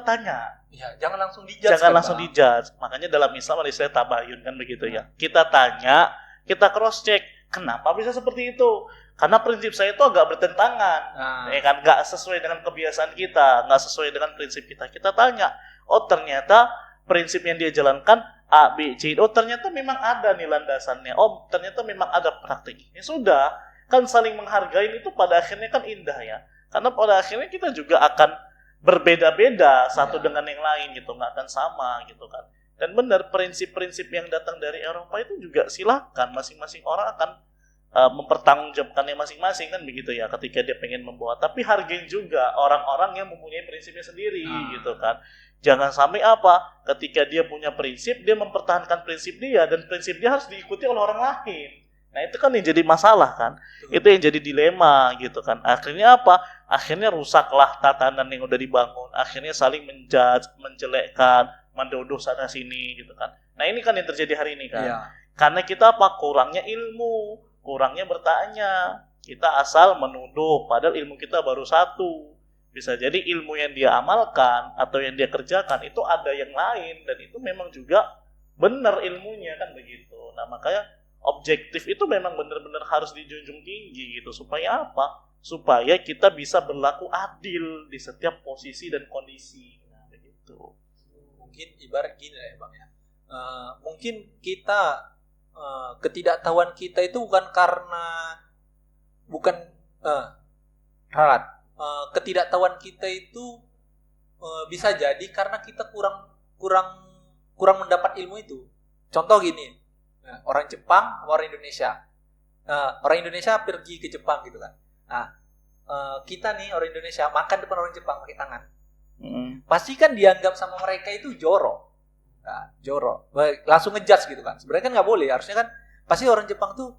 tanya. Ya, jangan langsung dijudge. Jangan kan, langsung Bang? dijudge. Makanya dalam Islam ada istilah tabayun kan begitu ya. Kita tanya, kita cross check, kenapa bisa seperti itu? Karena prinsip saya itu agak bertentangan. Nah, Ya kan, nggak sesuai dengan kebiasaan kita, nggak sesuai dengan prinsip kita. Kita tanya, oh ternyata prinsip yang dia jalankan A, B, C. Oh ternyata memang ada nih landasannya. Oh ternyata memang ada praktiknya. Sudah, kan saling menghargai itu pada akhirnya kan indah ya. Karena pada akhirnya kita juga akan berbeda-beda satu Ya. dengan yang lain gitu, nggak akan sama gitu kan. Dan benar prinsip-prinsip yang datang dari Eropa itu juga silakan masing-masing orang akan mempertanggungjawabkannya masing-masing kan begitu ya ketika dia pengen membawa, tapi hargain juga orang-orang yang mempunyai prinsipnya sendiri gitu kan. Jangan sampai apa ketika dia punya prinsip dia mempertahankan prinsip dia dan prinsip dia harus diikuti oleh orang lain. Nah itu kan yang jadi masalah kan, itu yang jadi dilema gitu kan. Akhirnya apa? Akhirnya rusaklah tatanan yang udah dibangun, akhirnya saling menjudge, menjelekkan, mendodong sana sini gitu kan. Nah ini kan yang terjadi hari ini kan. Iya. Karena kita apa? Kurangnya ilmu, kurangnya bertanya. Kita asal menuduh, padahal ilmu kita baru satu. Bisa jadi ilmu yang dia amalkan atau yang dia kerjakan itu ada yang lain dan itu memang juga benar ilmunya kan begitu. Nah makanya objektif itu memang benar-benar harus dijunjung tinggi gitu. Supaya apa? Supaya kita bisa berlaku adil di setiap posisi dan kondisi. Nah begitu. Mungkin ibarat gini lah ya Bang ya. Mungkin kita ketidaktahuan kita itu bukan karena ralat. Ketidaktahuan kita itu bisa jadi karena kita kurang mendapat ilmu itu. Contoh gini, orang Jepang, orang Indonesia. Orang Indonesia pergi ke Jepang gitu kan. Nah, kita nih orang Indonesia makan depan orang Jepang pakai tangan. Pasti kan dianggap sama mereka itu jorok. Nah, jorok. Langsung ngejudge gitu kan. Sebenarnya kan nggak boleh. Harusnya kan pasti orang Jepang tuh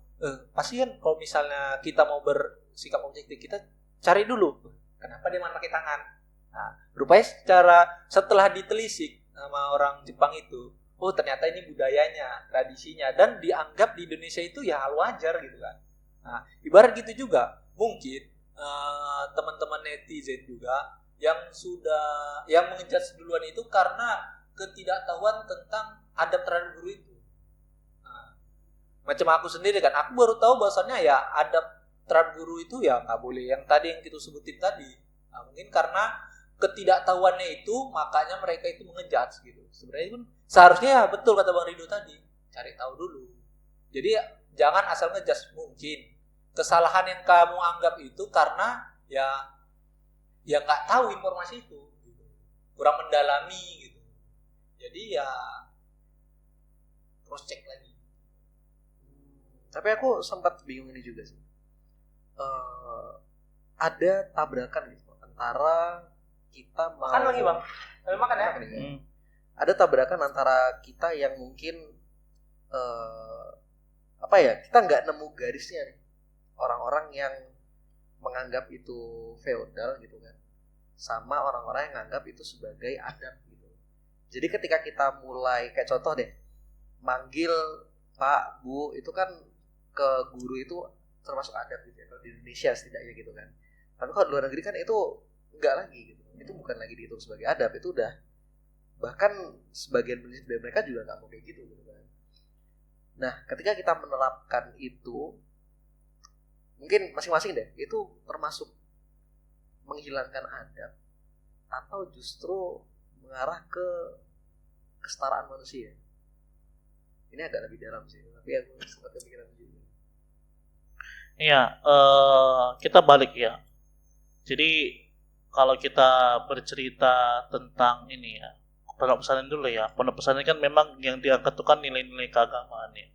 pasti kan kalau misalnya kita mau bersikap objektif kita cari dulu kenapa dia makan pakai tangan. Nah, rupanya setelah ditelisik sama orang Jepang itu, oh ternyata ini budayanya, tradisinya dan dianggap di Indonesia itu ya hal wajar gitu kan. Nah, ibarat gitu juga mungkin teman-teman netizen juga yang mengejudge duluan itu karena ketidaktahuan tentang adab terhadap guru itu. Nah, macam aku sendiri kan, aku baru tahu bahwasannya ya adab terhadap guru itu ya nggak boleh yang tadi yang kita sebutin tadi. Nah, mungkin karena ketidaktahuannya itu makanya mereka itu mengejudge gitu. Sebenarnya pun seharusnya ya betul kata Bang Rido tadi, cari tahu dulu. Jadi jangan asal ngejudge. Mungkin kesalahan yang kamu anggap itu karena ya nggak tahu informasi itu, gitu. Kurang mendalami gitu. Jadi ya cross check lagi. Tapi aku sempat bingung ini juga sih. Ada tabrakan gitu antara kita mau Makan lagi Bang. Sambil makan ya. Ada tabrakan antara kita yang mungkin kita nggak nemu garisnya nih. Orang-orang yang menganggap itu feodal gitu kan, sama orang-orang yang menganggap itu sebagai adab gitu. Jadi ketika kita mulai kayak contoh deh, manggil Pak, Bu itu kan ke guru itu termasuk adab gitu ya, kalau di Indonesia setidaknya gitu kan. Tapi kalau di luar negeri kan itu enggak lagi gitu, itu bukan lagi dihitung sebagai adab, itu udah bahkan sebagian prinsip dari mereka juga nggak mau kayak gitu kan. Nah ketika kita menerapkan itu, mungkin masing-masing deh itu termasuk menghilangkan adab atau justru mengarah ke kesetaraan manusia. Ini agak lebih dalam sih, tapi aku sempat kepikiran juga. Iya, kita balik ya. Jadi kalau kita bercerita tentang ini ya, pondok pesantren dulu ya. Pondok pesantren kan memang yang diangkat itu kan nilai-nilai keagamaan ya.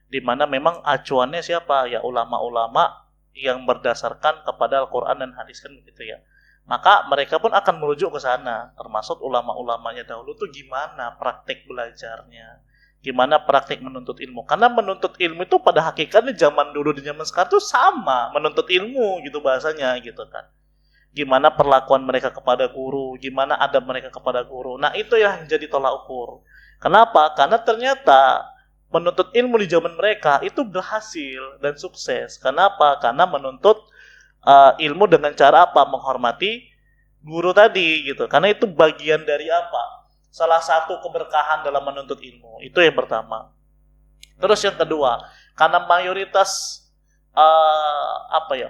Di mana memang acuannya siapa? Ya ulama-ulama yang berdasarkan kepada Al-Qur'an dan hadis kan begitu ya. Maka mereka pun akan merujuk ke sana, termasuk ulama-ulamanya dahulu tuh gimana praktek belajarnya. Gimana praktik menuntut ilmu. Karena menuntut ilmu itu pada hakikatnya zaman dulu dan zaman sekarang itu sama. Menuntut ilmu gitu bahasanya gitu kan. Gimana perlakuan mereka kepada guru. Gimana adab mereka kepada guru. Nah itu yang jadi tolak ukur. Kenapa? Karena ternyata penuntut ilmu di zaman mereka itu berhasil dan sukses. Kenapa? Karena menuntut ilmu dengan cara apa? Menghormati guru tadi gitu. Karena itu bagian dari apa? Salah satu keberkahan dalam menuntut ilmu. Itu yang pertama. Terus yang kedua, karena mayoritas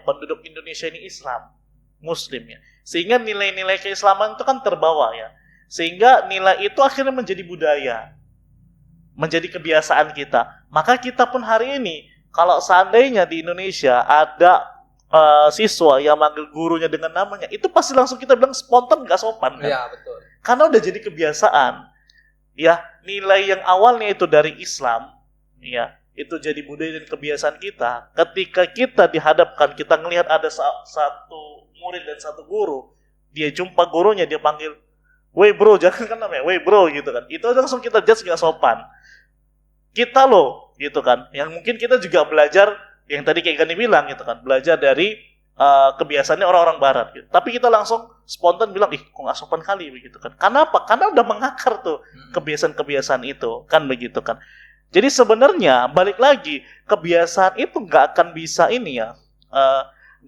penduduk Indonesia ini Islam, Muslim ya. Sehingga nilai-nilai keislaman itu kan terbawa ya. Sehingga nilai itu akhirnya menjadi budaya, menjadi kebiasaan kita. Maka kita pun hari ini, kalau seandainya di Indonesia ada siswa yang manggil gurunya dengan namanya, itu pasti langsung kita bilang spontan gak sopan kan? Iya, betul. Karena udah jadi kebiasaan. Ya, nilai yang awalnya itu dari Islam, ya, itu jadi budaya dan kebiasaan kita. Ketika kita dihadapkan, kita ngelihat ada satu murid dan satu guru, dia jumpa gurunya, dia panggil, "Woi bro," jangan kan namanya, "Woi bro," gitu kan. Itu langsung kita judge gak sopan. Kita loh, gitu kan. Yang mungkin kita juga belajar, yang tadi kayak Gani bilang gitu kan, belajar dari kebiasaannya orang-orang barat gitu. Tapi kita langsung spontan bilang, "Ih, kok gak sopan kali," begitu kan. Kenapa? Karena udah mengakar tuh kebiasaan-kebiasaan itu, kan begitu kan. Jadi sebenarnya balik lagi, kebiasaan itu gak akan bisa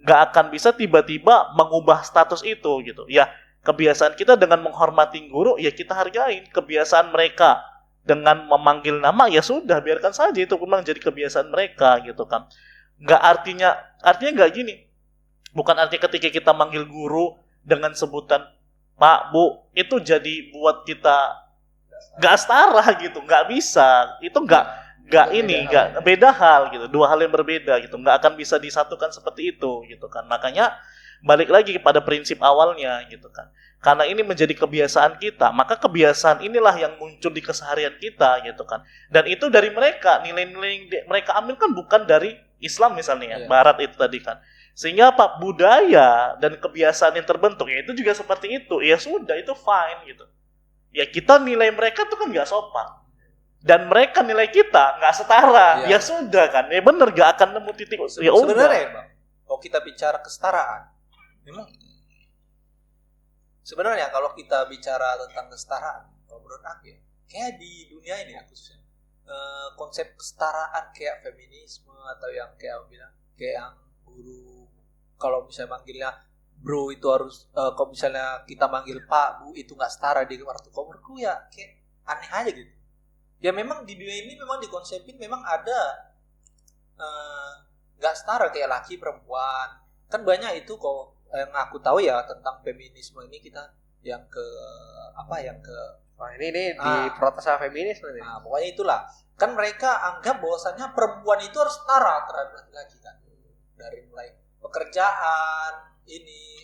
gak akan bisa tiba-tiba mengubah status itu gitu. Ya, kebiasaan kita dengan menghormati guru, ya kita hargain. Kebiasaan mereka dengan memanggil nama, ya sudah, biarkan saja itu memang jadi kebiasaan mereka gitu kan. Artinya gak gini. Bukan artinya ketika kita manggil guru dengan sebutan Pak, Bu, itu jadi buat kita gak setara gitu, gak bisa. Itu gak beda hal gitu, dua hal yang berbeda gitu, nggak akan bisa disatukan seperti itu gitu kan. Makanya balik lagi kepada prinsip awalnya gitu kan. Karena ini menjadi kebiasaan kita, maka kebiasaan inilah yang muncul di keseharian kita gitu kan. Dan itu dari mereka, nilai-nilai yang mereka ambil kan bukan dari Islam misalnya ya, Barat itu tadi kan. Sehingga apa? Budaya dan kebiasaan yang terbentuk ya itu juga seperti itu. Ya sudah, itu fine gitu. Ya kita nilai mereka tuh kan nggak sopan. Dan mereka nilai kita nggak setara, ya sudah kan, ya bener gak akan nemu titik. Ya sebenarnya Bang, kalau kita bicara kesetaraan, memang sebenarnya kalau kita bicara tentang kesetaraan, kalau menurut aku ya, kayak di dunia ini ya khususnya, konsep kesetaraan kayak feminisme atau yang kayak bilang, kayak yang guru, kalau misalnya manggilnya bro itu harus, kalau misalnya kita manggil Pak, Bu itu nggak setara di waktu. Kalau menurutku ya kayak aneh aja gitu. Ya memang di dunia ini memang dikonsepin memang ada nggak setara kayak laki perempuan, kan banyak itu kok yang aku tahu ya tentang feminisme ini kita yang ke ini di protes sama feminis nih. Nah, pokoknya itulah kan mereka anggap bahwasannya perempuan itu harus setara terhadap laki-laki kan, dari mulai pekerjaan ini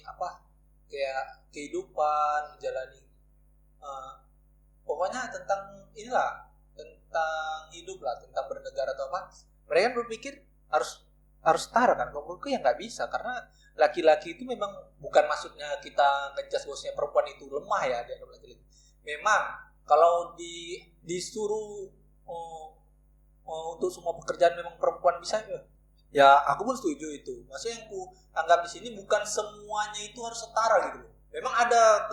kayak kehidupan menjalani pokoknya tentang inilah, tentang hidup lah, tentang bernegara atau apa, mereka kan berpikir harus setara kan. Kalau menurutku ya nggak bisa, karena laki-laki itu memang bukan maksudnya kita ngejudge bahwasanya perempuan itu lemah ya, dia laki-laki. Memang kalau disuruh untuk semua pekerjaan memang perempuan bisa ya aku pun setuju itu. Maksudnya yang aku anggap di sini bukan semuanya itu harus setara gitu loh. Memang ada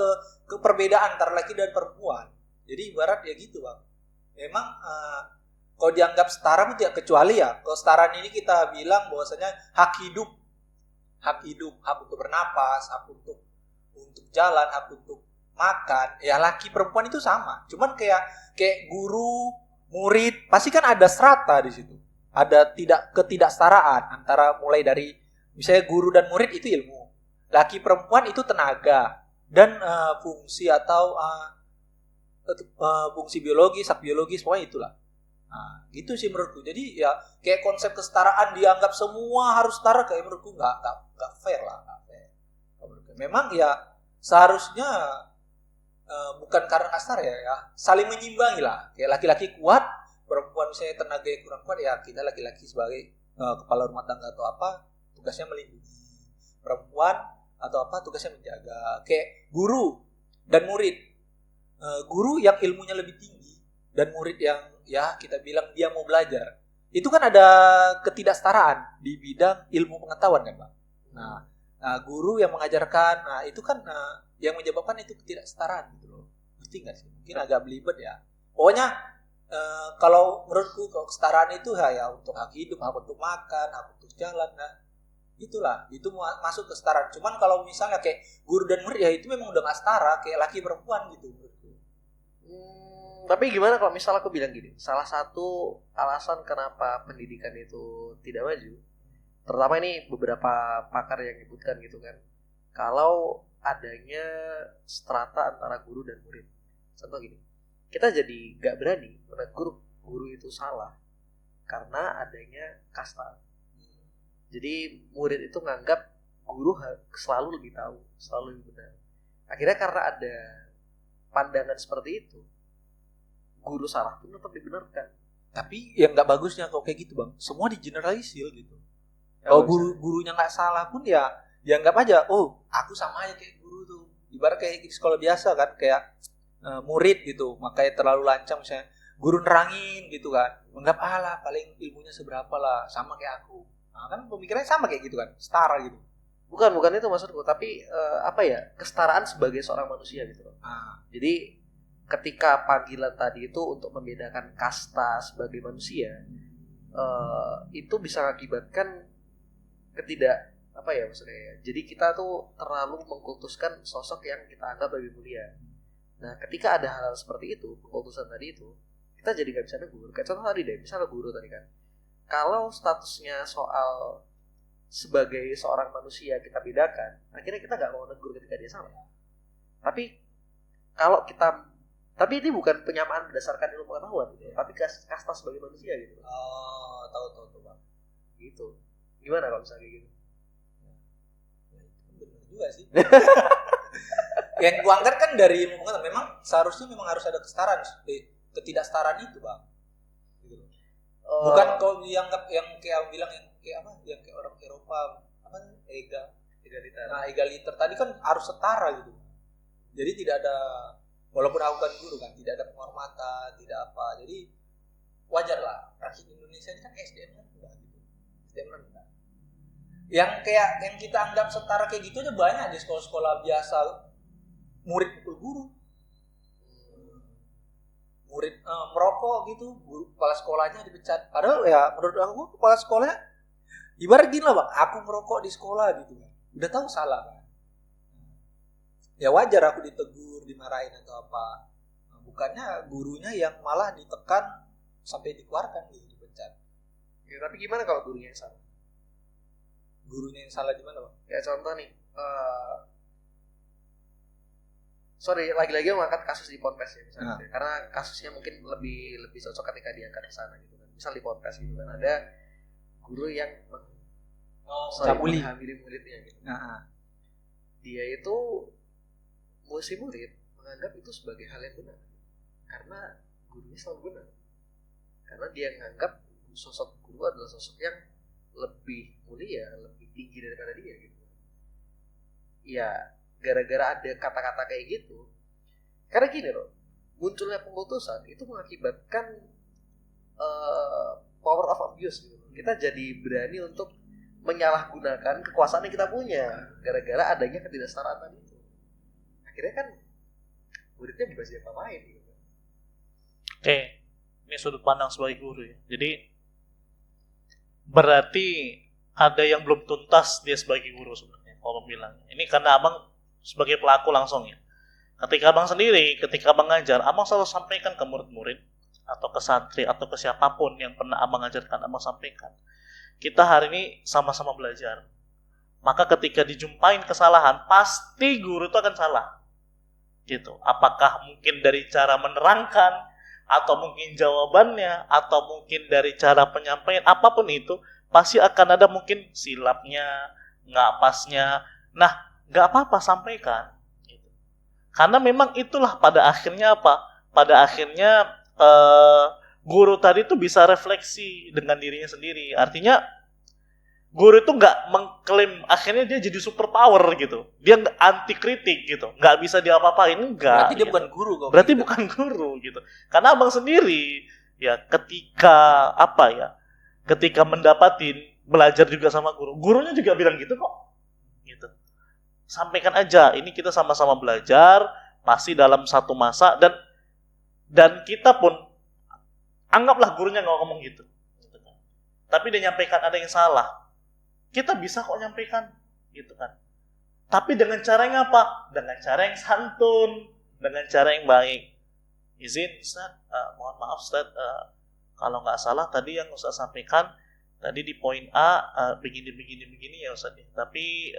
perbedaan antara laki dan perempuan. Jadi ibarat ya gitu Bang. Memang kalau dianggap setara pun tidak, kecuali ya kesetaraan ini kita bilang bahwasanya hak hidup, hak untuk bernapas, hak untuk jalan, hak untuk makan, ya laki perempuan itu sama. Cuman kayak guru, murid, pasti kan ada strata di situ. Ada ketidaksetaraan antara mulai dari misalnya guru dan murid itu ilmu, laki perempuan itu tenaga dan fungsi atau fungsi biologis, hak biologis, pokoknya itulah. Nah, gitu sih menurutku. Jadi ya kayak konsep kesetaraan dianggap semua harus setara, kayak menurutku nggak fair lah, nggak fair. Memang ya seharusnya bukan karena kasar ya saling menyimbangi lah. Kayak laki-laki kuat, perempuan misalnya tenaga yang kurang kuat, ya kita laki-laki sebagai kepala rumah tangga atau apa tugasnya melindungi, perempuan atau apa tugasnya menjaga. Kayak guru dan murid. Guru yang ilmunya lebih tinggi dan murid yang ya kita bilang dia mau belajar, itu kan ada ketidaksetaraan di bidang ilmu pengetahuan kan Pak. Nah, guru yang mengajarkan, nah itu kan yang menyebabkan itu ketidaksetaraan gitu loh. Ngerti nggak sih? Mungkin agak belibet ya. Pokoknya kalau menurutku kalau kesetaraan itu ya untuk hak hidup, hak untuk makan, hak untuk jalan, nah itulah itu masuk kesetaraan. Cuman kalau misalnya kayak guru dan murid ya itu memang udah nggak setara, kayak laki perempuan gitu menurutku. Tapi gimana kalau misalnya aku bilang gini, salah satu alasan kenapa pendidikan itu tidak maju, terutama ini beberapa pakar yang menyebutkan gitu kan, kalau adanya strata antara guru dan murid. Contoh gini, kita jadi gak berani menegur guru itu salah karena adanya kasta. Jadi murid itu nganggap guru selalu lebih tahu, selalu lebih benar. Akhirnya karena ada pandangan seperti itu, guru salah pun tetap dibenarkan. Tapi yang nggak bagusnya kalau kayak gitu bang, semua digeneralisir gitu. Kalau gurunya nggak salah pun ya dianggap aja, oh aku sama aja kayak guru tuh. Ibarat kayak di sekolah biasa kan, kayak murid gitu, makanya terlalu lancang misalnya guru nerangin gitu kan, menganggap alah paling ilmunya seberapa lah, sama kayak aku. Nah, kan pemikirannya sama kayak gitu kan, setara gitu. Bukan itu maksudku, tapi kesetaraan sebagai seorang manusia gitu loh. Jadi ketika panggilan tadi itu untuk membedakan kasta sebagai manusia, itu bisa mengakibatkan maksudnya. Jadi kita tuh terlalu mengkultuskan sosok yang kita anggap lebih mulia. Nah, ketika ada hal seperti itu, pengkultusan tadi itu, kita jadi nggak bisa negur. Kayak contoh tadi deh, misalnya guru tadi kan, kalau statusnya soal sebagai seorang manusia kita bedakan, akhirnya kita nggak mau negur ketika dia salah. Tapi tapi ini bukan penyamaan berdasarkan ilmu pengetahuan gitu, tapi kasta sebagai manusia gitu. Oh, tahu bang. Gitu. Gimana kalau misalnya kayak gitu? Benar juga sih. Yang gua angkat kan dari ilmu pengetahuan, memang seharusnya memang harus ada kesetaraan, ketidaksetaraan itu bang. Gitu. Bukan kalau dianggap yang kayak bilang yang kayak orang Eropa egaliter. Nah, egaliter tadi kan harus setara gitu. Jadi tidak ada, walaupun aku kan guru kan, tidak ada penghormatan, tidak apa. Jadi wajar lah. Rakyat Indonesia ini kan SDM kan enggak gitu. SDM kan enggak. Yang kayak yang kita anggap setara kayak gitu aja banyak di sekolah-sekolah biasa, murid pukul guru. Murid merokok gitu, guru kepala sekolahnya dipecat. Padahal ya menurut aku kepala sekolahnya ibarat gini lah bang, aku merokok di sekolah gitu kan, udah tahu salah kan. Ya wajar aku ditegur, dimarahin atau apa. Nah, bukannya gurunya yang malah ditekan sampai dikeluarkan gitu, dipecat. Ya, tapi gimana kalau gurunya yang salah? Gurunya yang salah di mana bang? Ya contoh nih, lagi-lagi aku ngangkat kasus di Ponpes ya misalnya, karena kasusnya mungkin lebih cocok ketika diangkat ke sana gitu kan. Misal di Ponpes gitu kan, ada guru yang menghamili muridnya gitu. Dia itu si murid menganggap itu sebagai hal yang benar karena gurunya selalu benar, karena dia menganggap sosok guru adalah sosok yang lebih mulia, lebih tinggi daripada dia gitu. Ya gara-gara ada kata-kata kayak gitu, karena gini loh, munculnya pengkultusan itu mengakibatkan power of abuse gitu. Kita jadi berani untuk menyalahgunakan kekuasaan yang kita punya gara-gara adanya ketidaksetaraan tadi itu. Akhirnya kan muridnya bebas diapa-apain gitu. Oke, ini sudut pandang sebagai guru ya. Jadi berarti ada yang belum tuntas dia sebagai guru sebenarnya. Kalau bilang ini karena abang sebagai pelaku langsung ya. Ketika abang ngajar, abang selalu sampaikan ke murid-murid atau ke santri atau ke siapapun yang pernah abang ajarkan, abang sampaikan, kita hari ini sama-sama belajar. Maka ketika dijumpain kesalahan, pasti guru itu akan salah. Gitu. Apakah mungkin dari cara menerangkan, atau mungkin jawabannya, atau mungkin dari cara penyampaian, apapun itu, pasti akan ada mungkin silapnya, nggak pasnya. Nah, nggak apa-apa sampaikan. Gitu. Karena memang itulah pada akhirnya apa? Pada akhirnya guru tadi itu bisa refleksi dengan dirinya sendiri. Artinya guru itu nggak mengklaim akhirnya dia jadi super power gitu. Dia anti kritik gitu. Nggak bisa diapa-apain, enggak. Berarti dia gitu. bukan guru kok. Berarti gitu. Bukan guru gitu. Karena abang sendiri ya ketika mendapatin belajar juga sama guru. Gurunya juga bilang gitu kok. Gitu. Sampaikan aja, ini kita sama-sama belajar, pasti dalam satu masa dan kita pun Anggaplah gurunya nggak ngomong gitu. Gitu kan. Tapi dia nyampaikan ada yang salah. Kita bisa kok nyampaikan. Gitu kan. Tapi dengan cara yang apa? Dengan cara yang santun. Dengan cara yang baik. Izin Ustaz, mohon maaf Ustaz, kalau nggak salah tadi yang Ustaz sampaikan tadi di poin A begini ya Ustaz. Tapi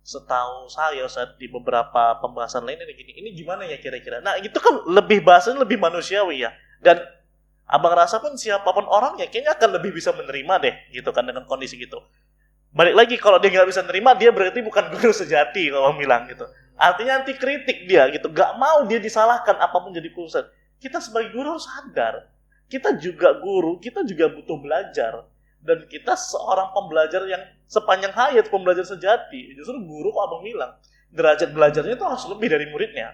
setahu saya Ustaz di beberapa pembahasan lain ini gimana ya kira-kira. Nah itu kan lebih bahasanya lebih manusiawi ya. Dan abang rasa pun siapapun orangnya kayaknya akan lebih bisa menerima deh gitu kan dengan kondisi gitu. Balik lagi kalau dia nggak bisa menerima dia berarti bukan guru sejati kalau bilang gitu. Artinya anti kritik dia gitu, gak mau dia disalahkan apapun jadi urusan. Kita sebagai guru harus sadar, kita juga guru, kita juga butuh belajar, dan kita seorang pembelajar yang sepanjang hayat pembelajar sejati. Justru guru kok abang bilang derajat belajarnya itu harus lebih dari muridnya.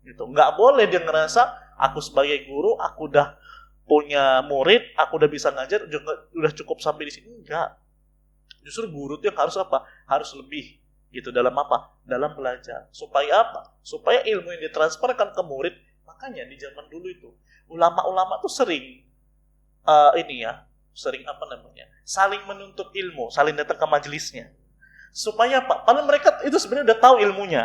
Gitu, nggak boleh dia ngerasa aku sebagai guru, aku udah punya murid, aku udah bisa ngajar, udah cukup sampai di sini. Enggak. Justru guru itu yang harus apa? Harus lebih. Gitu dalam apa? Dalam belajar. Supaya apa? Supaya ilmu yang ditransferkan ke murid. Makanya di zaman dulu itu ulama-ulama tuh sering saling menuntut ilmu, saling datang ke majelisnya. Supaya apa? Padahal mereka itu sebenarnya udah tahu ilmunya.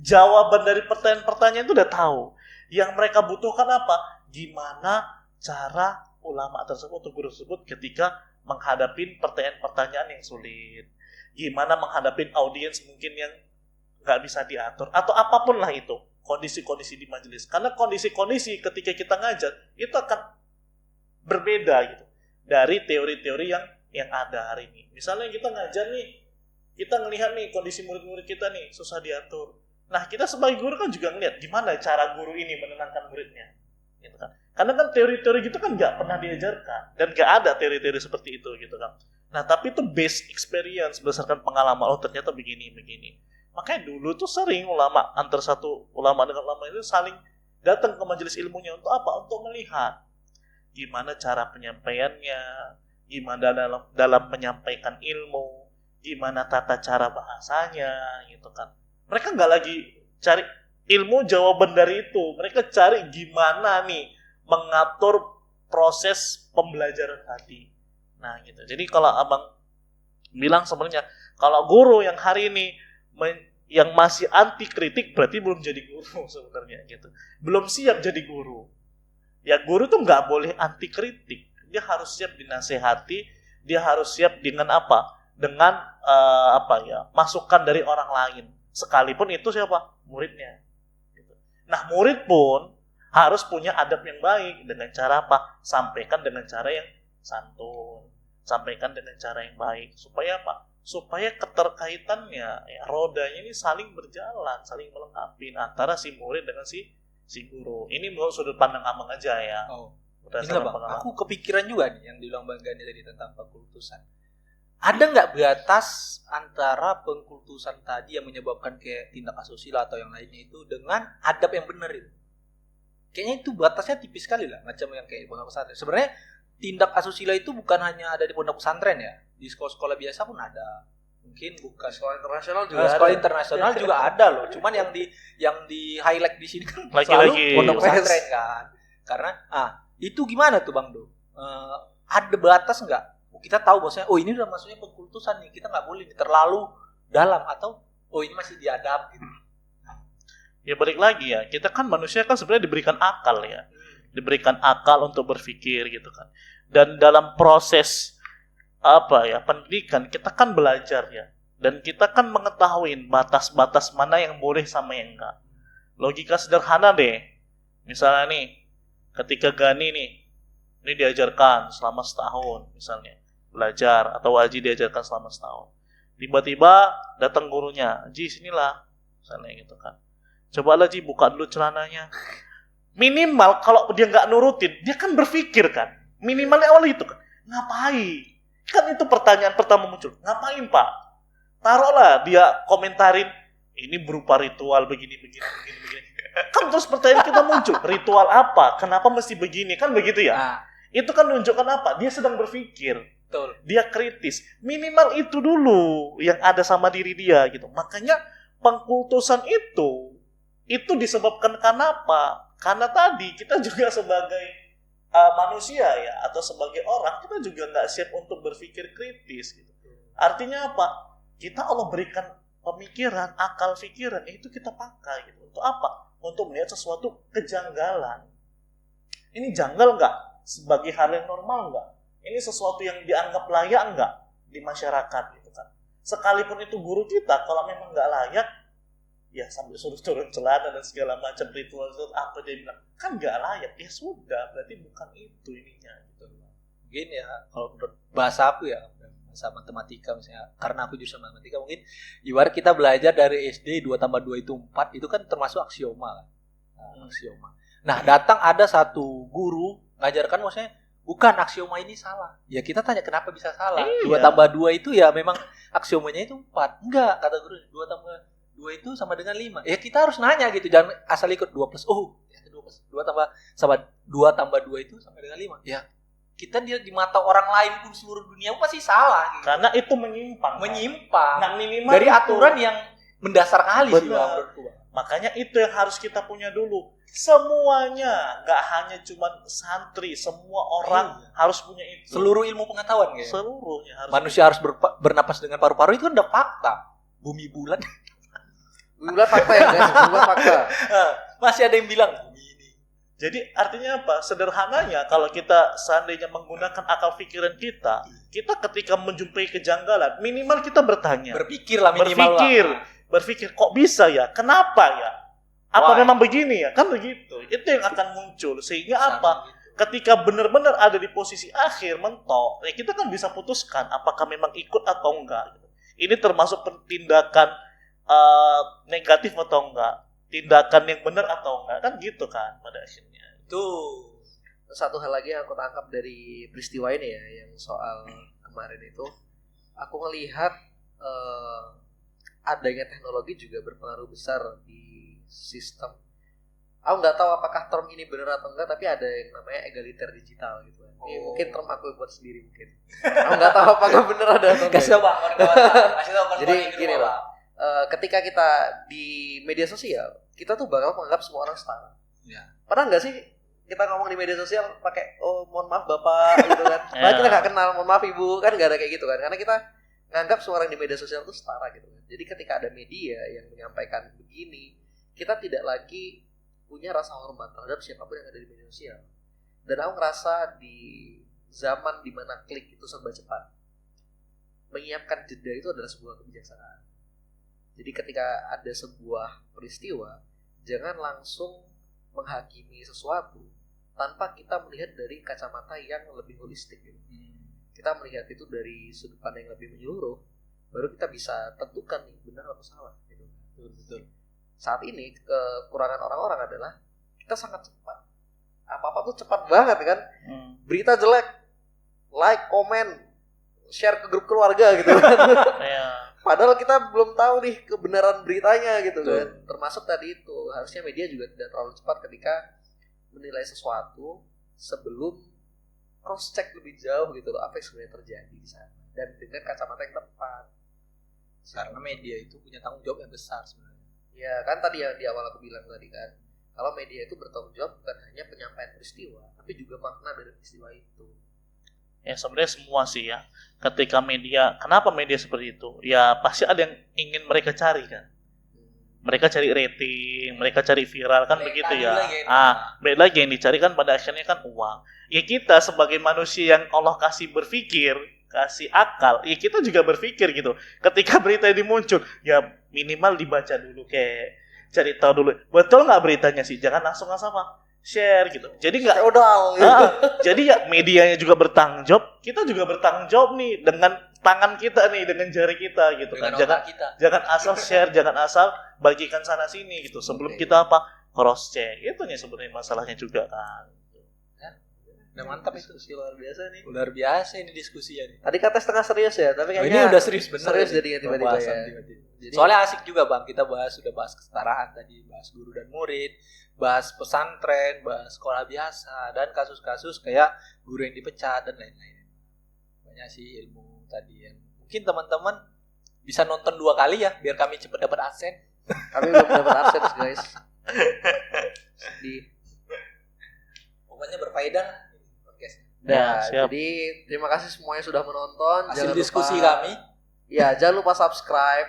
Jawaban dari pertanyaan-pertanyaan itu udah tahu. Yang mereka butuhkan apa? Gimana cara ulama tersebut atau guru tersebut ketika menghadapi pertanyaan-pertanyaan yang sulit. Gimana menghadapi audiens mungkin yang nggak bisa diatur atau apapun lah itu kondisi-kondisi di majelis, karena kondisi-kondisi ketika kita ngajar itu akan berbeda gitu dari teori-teori yang ada hari ini. Misalnya kita ngajar nih, kita ngelihat nih kondisi murid-murid kita nih susah diatur. Nah kita sebagai guru kan juga ngelihat gimana cara guru ini menenangkan muridnya, gitu kan? Karena kan teori-teori gitu kan nggak pernah diajarkan dan nggak ada teori-teori seperti itu gitu kan. Nah tapi itu based experience berdasarkan pengalaman, oh ternyata begini. Makanya dulu tuh sering ulama antar satu ulama dengan ulama itu saling datang ke majelis ilmunya untuk apa? Untuk melihat gimana cara penyampaiannya, gimana dalam menyampaikan ilmu, gimana tata cara bahasanya gitu kan. Mereka nggak lagi cari ilmu jawaban dari itu, mereka cari gimana nih mengatur proses pembelajaran tadi. Nah gitu. Jadi kalau abang bilang sebenarnya kalau guru yang hari ini yang masih anti kritik berarti belum jadi guru sebenarnya gitu. Belum siap jadi guru. Ya guru tuh nggak boleh anti kritik. Dia harus siap dinasehati. Dia harus siap dengan apa? Dengan masukan dari orang lain. Sekalipun itu siapa? Muridnya. Gitu. Nah murid pun harus punya adab yang baik dengan cara apa? Sampaikan dengan cara yang santun, sampaikan dengan cara yang baik. Supaya apa? Supaya keterkaitannya, ya, rodanya ini saling berjalan, saling melengkapi antara si murid dengan si guru. Ini menurut sudut pandang abang aja ya. Oh, berdasarkan Bang, pengalaman. aku kepikiran juga nih yang dibilang Bang Gani tadi tentang pengkultusan. Ada nggak batas antara pengkultusan tadi yang menyebabkan kayak tindak asusila atau yang lainnya itu dengan adab yang benar itu? Kayaknya itu batasnya tipis sekali lah, macam yang kayak di pondok pesantren. Sebenarnya tindak asusila itu bukan hanya ada di pondok pesantren ya, di sekolah-sekolah biasa pun ada. Mungkin bukan Sekolah internasional juga ada. sekolah internasional juga ada loh. Cuman yang di highlight di sini kan Lagi-lagi selalu pondok pesantren kan. Karena itu gimana tuh Bang Do? Ada batas nggak? Kita tahu bahwasanya ini udah maksudnya pengkultusan nih, kita nggak boleh terlalu dalam atau ini masih diadab gitu. Ya balik lagi ya, kita kan manusia kan sebenarnya diberikan akal ya. Diberikan akal untuk berpikir gitu kan. Dan dalam proses pendidikan kita kan belajar ya. Dan kita kan mengetahui batas-batas mana yang boleh sama yang enggak. Logika sederhana deh. Misalnya nih, ketika Gani nih, ini diajarkan selama setahun misalnya. Belajar atau Haji diajarkan selama setahun. Tiba-tiba datang gurunya, Ji sinilah. Misalnya gitu kan. Cobalah Ji buka dulu celananya. Minimal kalau dia nggak nurutin, dia kan berpikir kan. Minimalnya awal itu kan. Ngapain? Kan itu pertanyaan pertama muncul. Ngapain Pak? Taruhlah dia komentarin, ini berupa ritual begini. Kan terus pertanyaan kita muncul. Ritual apa? Kenapa mesti begini? Kan begitu ya? Itu kan menunjukkan apa? Dia sedang berpikir. Betul. Dia kritis. Minimal itu dulu yang ada sama diri dia gitu. Makanya pengkultusan itu disebabkan karena apa? Karena tadi kita juga sebagai manusia ya, atau sebagai orang, kita juga nggak siap untuk berpikir kritis gitu. Artinya apa? Kita Allah berikan pemikiran, akal pikiran, itu kita pakai gitu. Untuk apa? Untuk melihat sesuatu kejanggalan. Ini janggal nggak? Sebagai hal yang normal nggak? Ini sesuatu yang dianggap layak nggak di masyarakat gitu kan? Sekalipun itu guru kita, kalau memang nggak layak, ya sampai suruh turun celana dan segala macam ritual apa dia bilang kan nggak layak, ya sudah, berarti bukan itu ininya gitu. Mungkin ya kalau menurut bahasa aku ya, bahasa matematika misalnya, karena aku jurusan matematika, mungkin ibarat kita belajar dari SD 2 tambah 2 itu 4, itu kan termasuk aksioma kan. Aksioma. Nah, datang ada satu guru ngajarkan maksudnya bukan, aksioma ini salah. Ya kita tanya kenapa bisa salah? Iya. 2 tambah 2 itu ya memang aksiomanya itu 4. Enggak, kata guru 2 tambah 2 itu sama dengan 5. Ya kita harus nanya gitu, jangan asal ikut 2 plus. Oh, 2 tambah sama 2 tambah 2 itu sama dengan 5. Ya kita di mata orang lain pun seluruh dunia pasti salah gitu. Karena itu menyimpang. Menyimpang. Nah, minimal Dari itu. aturan yang mendasar kali sih Benar. menurutku. Makanya itu yang harus kita punya dulu. Semuanya, nggak hanya cuma santri, semua orang harus punya itu. Seluruh ilmu pengetahuan gitu. Seluruhnya harus. Manusia harus bernapas dengan paru-paru, itu kan udah fakta. Bumi bulan. Bulan fakta ya guys, bulan fakta. Masih ada yang bilang bumi ini. Jadi artinya apa? Sederhananya kalau kita seandainya menggunakan akal pikiran kita ketika menjumpai kejanggalan, minimal kita bertanya. Berpikir lah minimal. Berpikir kok bisa ya? Kenapa ya? Apa Why? memang begini ya? Kan begitu. Itu yang akan muncul. Sehingga apa? Ketika benar-benar ada di posisi akhir mentok, ya kita kan bisa putuskan apakah memang ikut atau enggak. Ini termasuk tindakan negatif atau enggak, tindakan yang benar atau enggak, kan gitu kan pada akhirnya. Tuh. Satu hal lagi yang aku tangkap dari peristiwa ini ya, yang soal kemarin itu, aku melihat adanya teknologi juga berpengaruh besar di sistem. Aku nggak tahu apakah term ini benar atau enggak, tapi ada yang namanya egaliter digital gitu. Ini mungkin term aku buat sendiri mungkin. Aku nggak tahu apakah benar ada atau enggak. Kasih tau Bang, kasih tau. Jadi gini loh, ketika kita di media sosial, kita tuh bakal menganggap semua orang setara. Ya. Pernah nggak sih kita ngomong di media sosial pakai oh mohon maaf bapak gitu kan? Padahal kita nggak kenal, mohon maaf ibu, kan nggak ada kayak gitu kan? Karena kita nganggap semua orang di media sosial itu setara gitu kan. Jadi ketika ada media yang menyampaikan begini, kita tidak lagi punya rasa hormat terhadap siapapun yang ada di media sosial. Dan aku ngerasa di zaman dimana klik itu serba cepat, menyiapkan jeda itu adalah sebuah kebijaksanaan. Jadi ketika ada sebuah peristiwa, jangan langsung menghakimi sesuatu tanpa kita melihat dari kacamata yang lebih holistik gitu. Kita melihat itu dari sudut pandang yang lebih menyeluruh, baru kita bisa tentukan nih benar atau salah gitu. Betul. Saat ini kekurangan orang-orang adalah kita sangat cepat. Apa-apa tuh cepat banget kan. Berita jelek, like, komen, share ke grup keluarga gitu kan. Padahal kita belum tahu nih kebenaran beritanya gitu kan. Termasuk tadi itu, harusnya media juga tidak terlalu cepat ketika menilai sesuatu sebelum cross check lebih jauh gitu loh, apa yang sebenarnya terjadi di sana dan dengan kacamata yang tepat. Karena media itu punya tanggung jawab yang besar sebenarnya. Ya kan tadi yang di awal aku bilang tadi kan, kalau media itu bertanggung jawab bukan hanya penyampaian peristiwa, tapi juga makna dari peristiwa itu. Ya sebenarnya semua sih ya. Ketika media, kenapa media seperti itu? Ya pasti ada yang ingin mereka cari kan. Mereka cari rating, mereka cari viral kan begitu ya. Baik lagi yang dicari kan pada akhirnya kan uang. Ya kita sebagai manusia yang Allah kasih berpikir, kasih akal, ya kita juga berpikir gitu. Ketika berita ini muncul, ya minimal dibaca dulu, kayak cari tahu dulu. Betul nggak beritanya sih? Jangan langsung apa share gitu. Jadi nggak feodal gitu. Jadi ya medianya juga bertanggung jawab, kita juga bertanggung jawab nih dengan tangan kita nih, dengan jari kita gitu kan. Jangan asal share, jangan asal bagikan sana sini gitu. Sebelum kita cross check. Itu nih sebenarnya masalahnya juga kan. Udah mantap itu. Diskusi luar biasa nih. Luar biasa ini diskusinya nih. Tadi kata setengah serius ya, tapi kayaknya ini udah serius bener. Serius jadinya tiba-tiba ya. Jadi, soalnya asik juga Bang, kita sudah bahas kesetaraan tadi, bahas guru dan murid, bahas pesantren, bahas sekolah biasa, dan kasus-kasus kayak guru yang dipecat dan lain-lain. Banyak sih ilmu tadi yang mungkin teman-teman bisa nonton 2 kali ya, biar kami cepat dapat adsense. Kami belum dapat adsense guys. Pokoknya berfaedah. Nah, siap. jadi terima kasih semuanya sudah menonton. Hasil Jangan diskusi lupa, kami. Ya, jangan lupa subscribe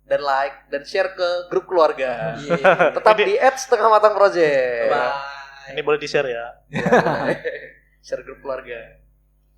dan like dan share ke grup keluarga. Iya. Tetap di @setengah matang project. Bye. Ini boleh di-share ya. Share grup keluarga.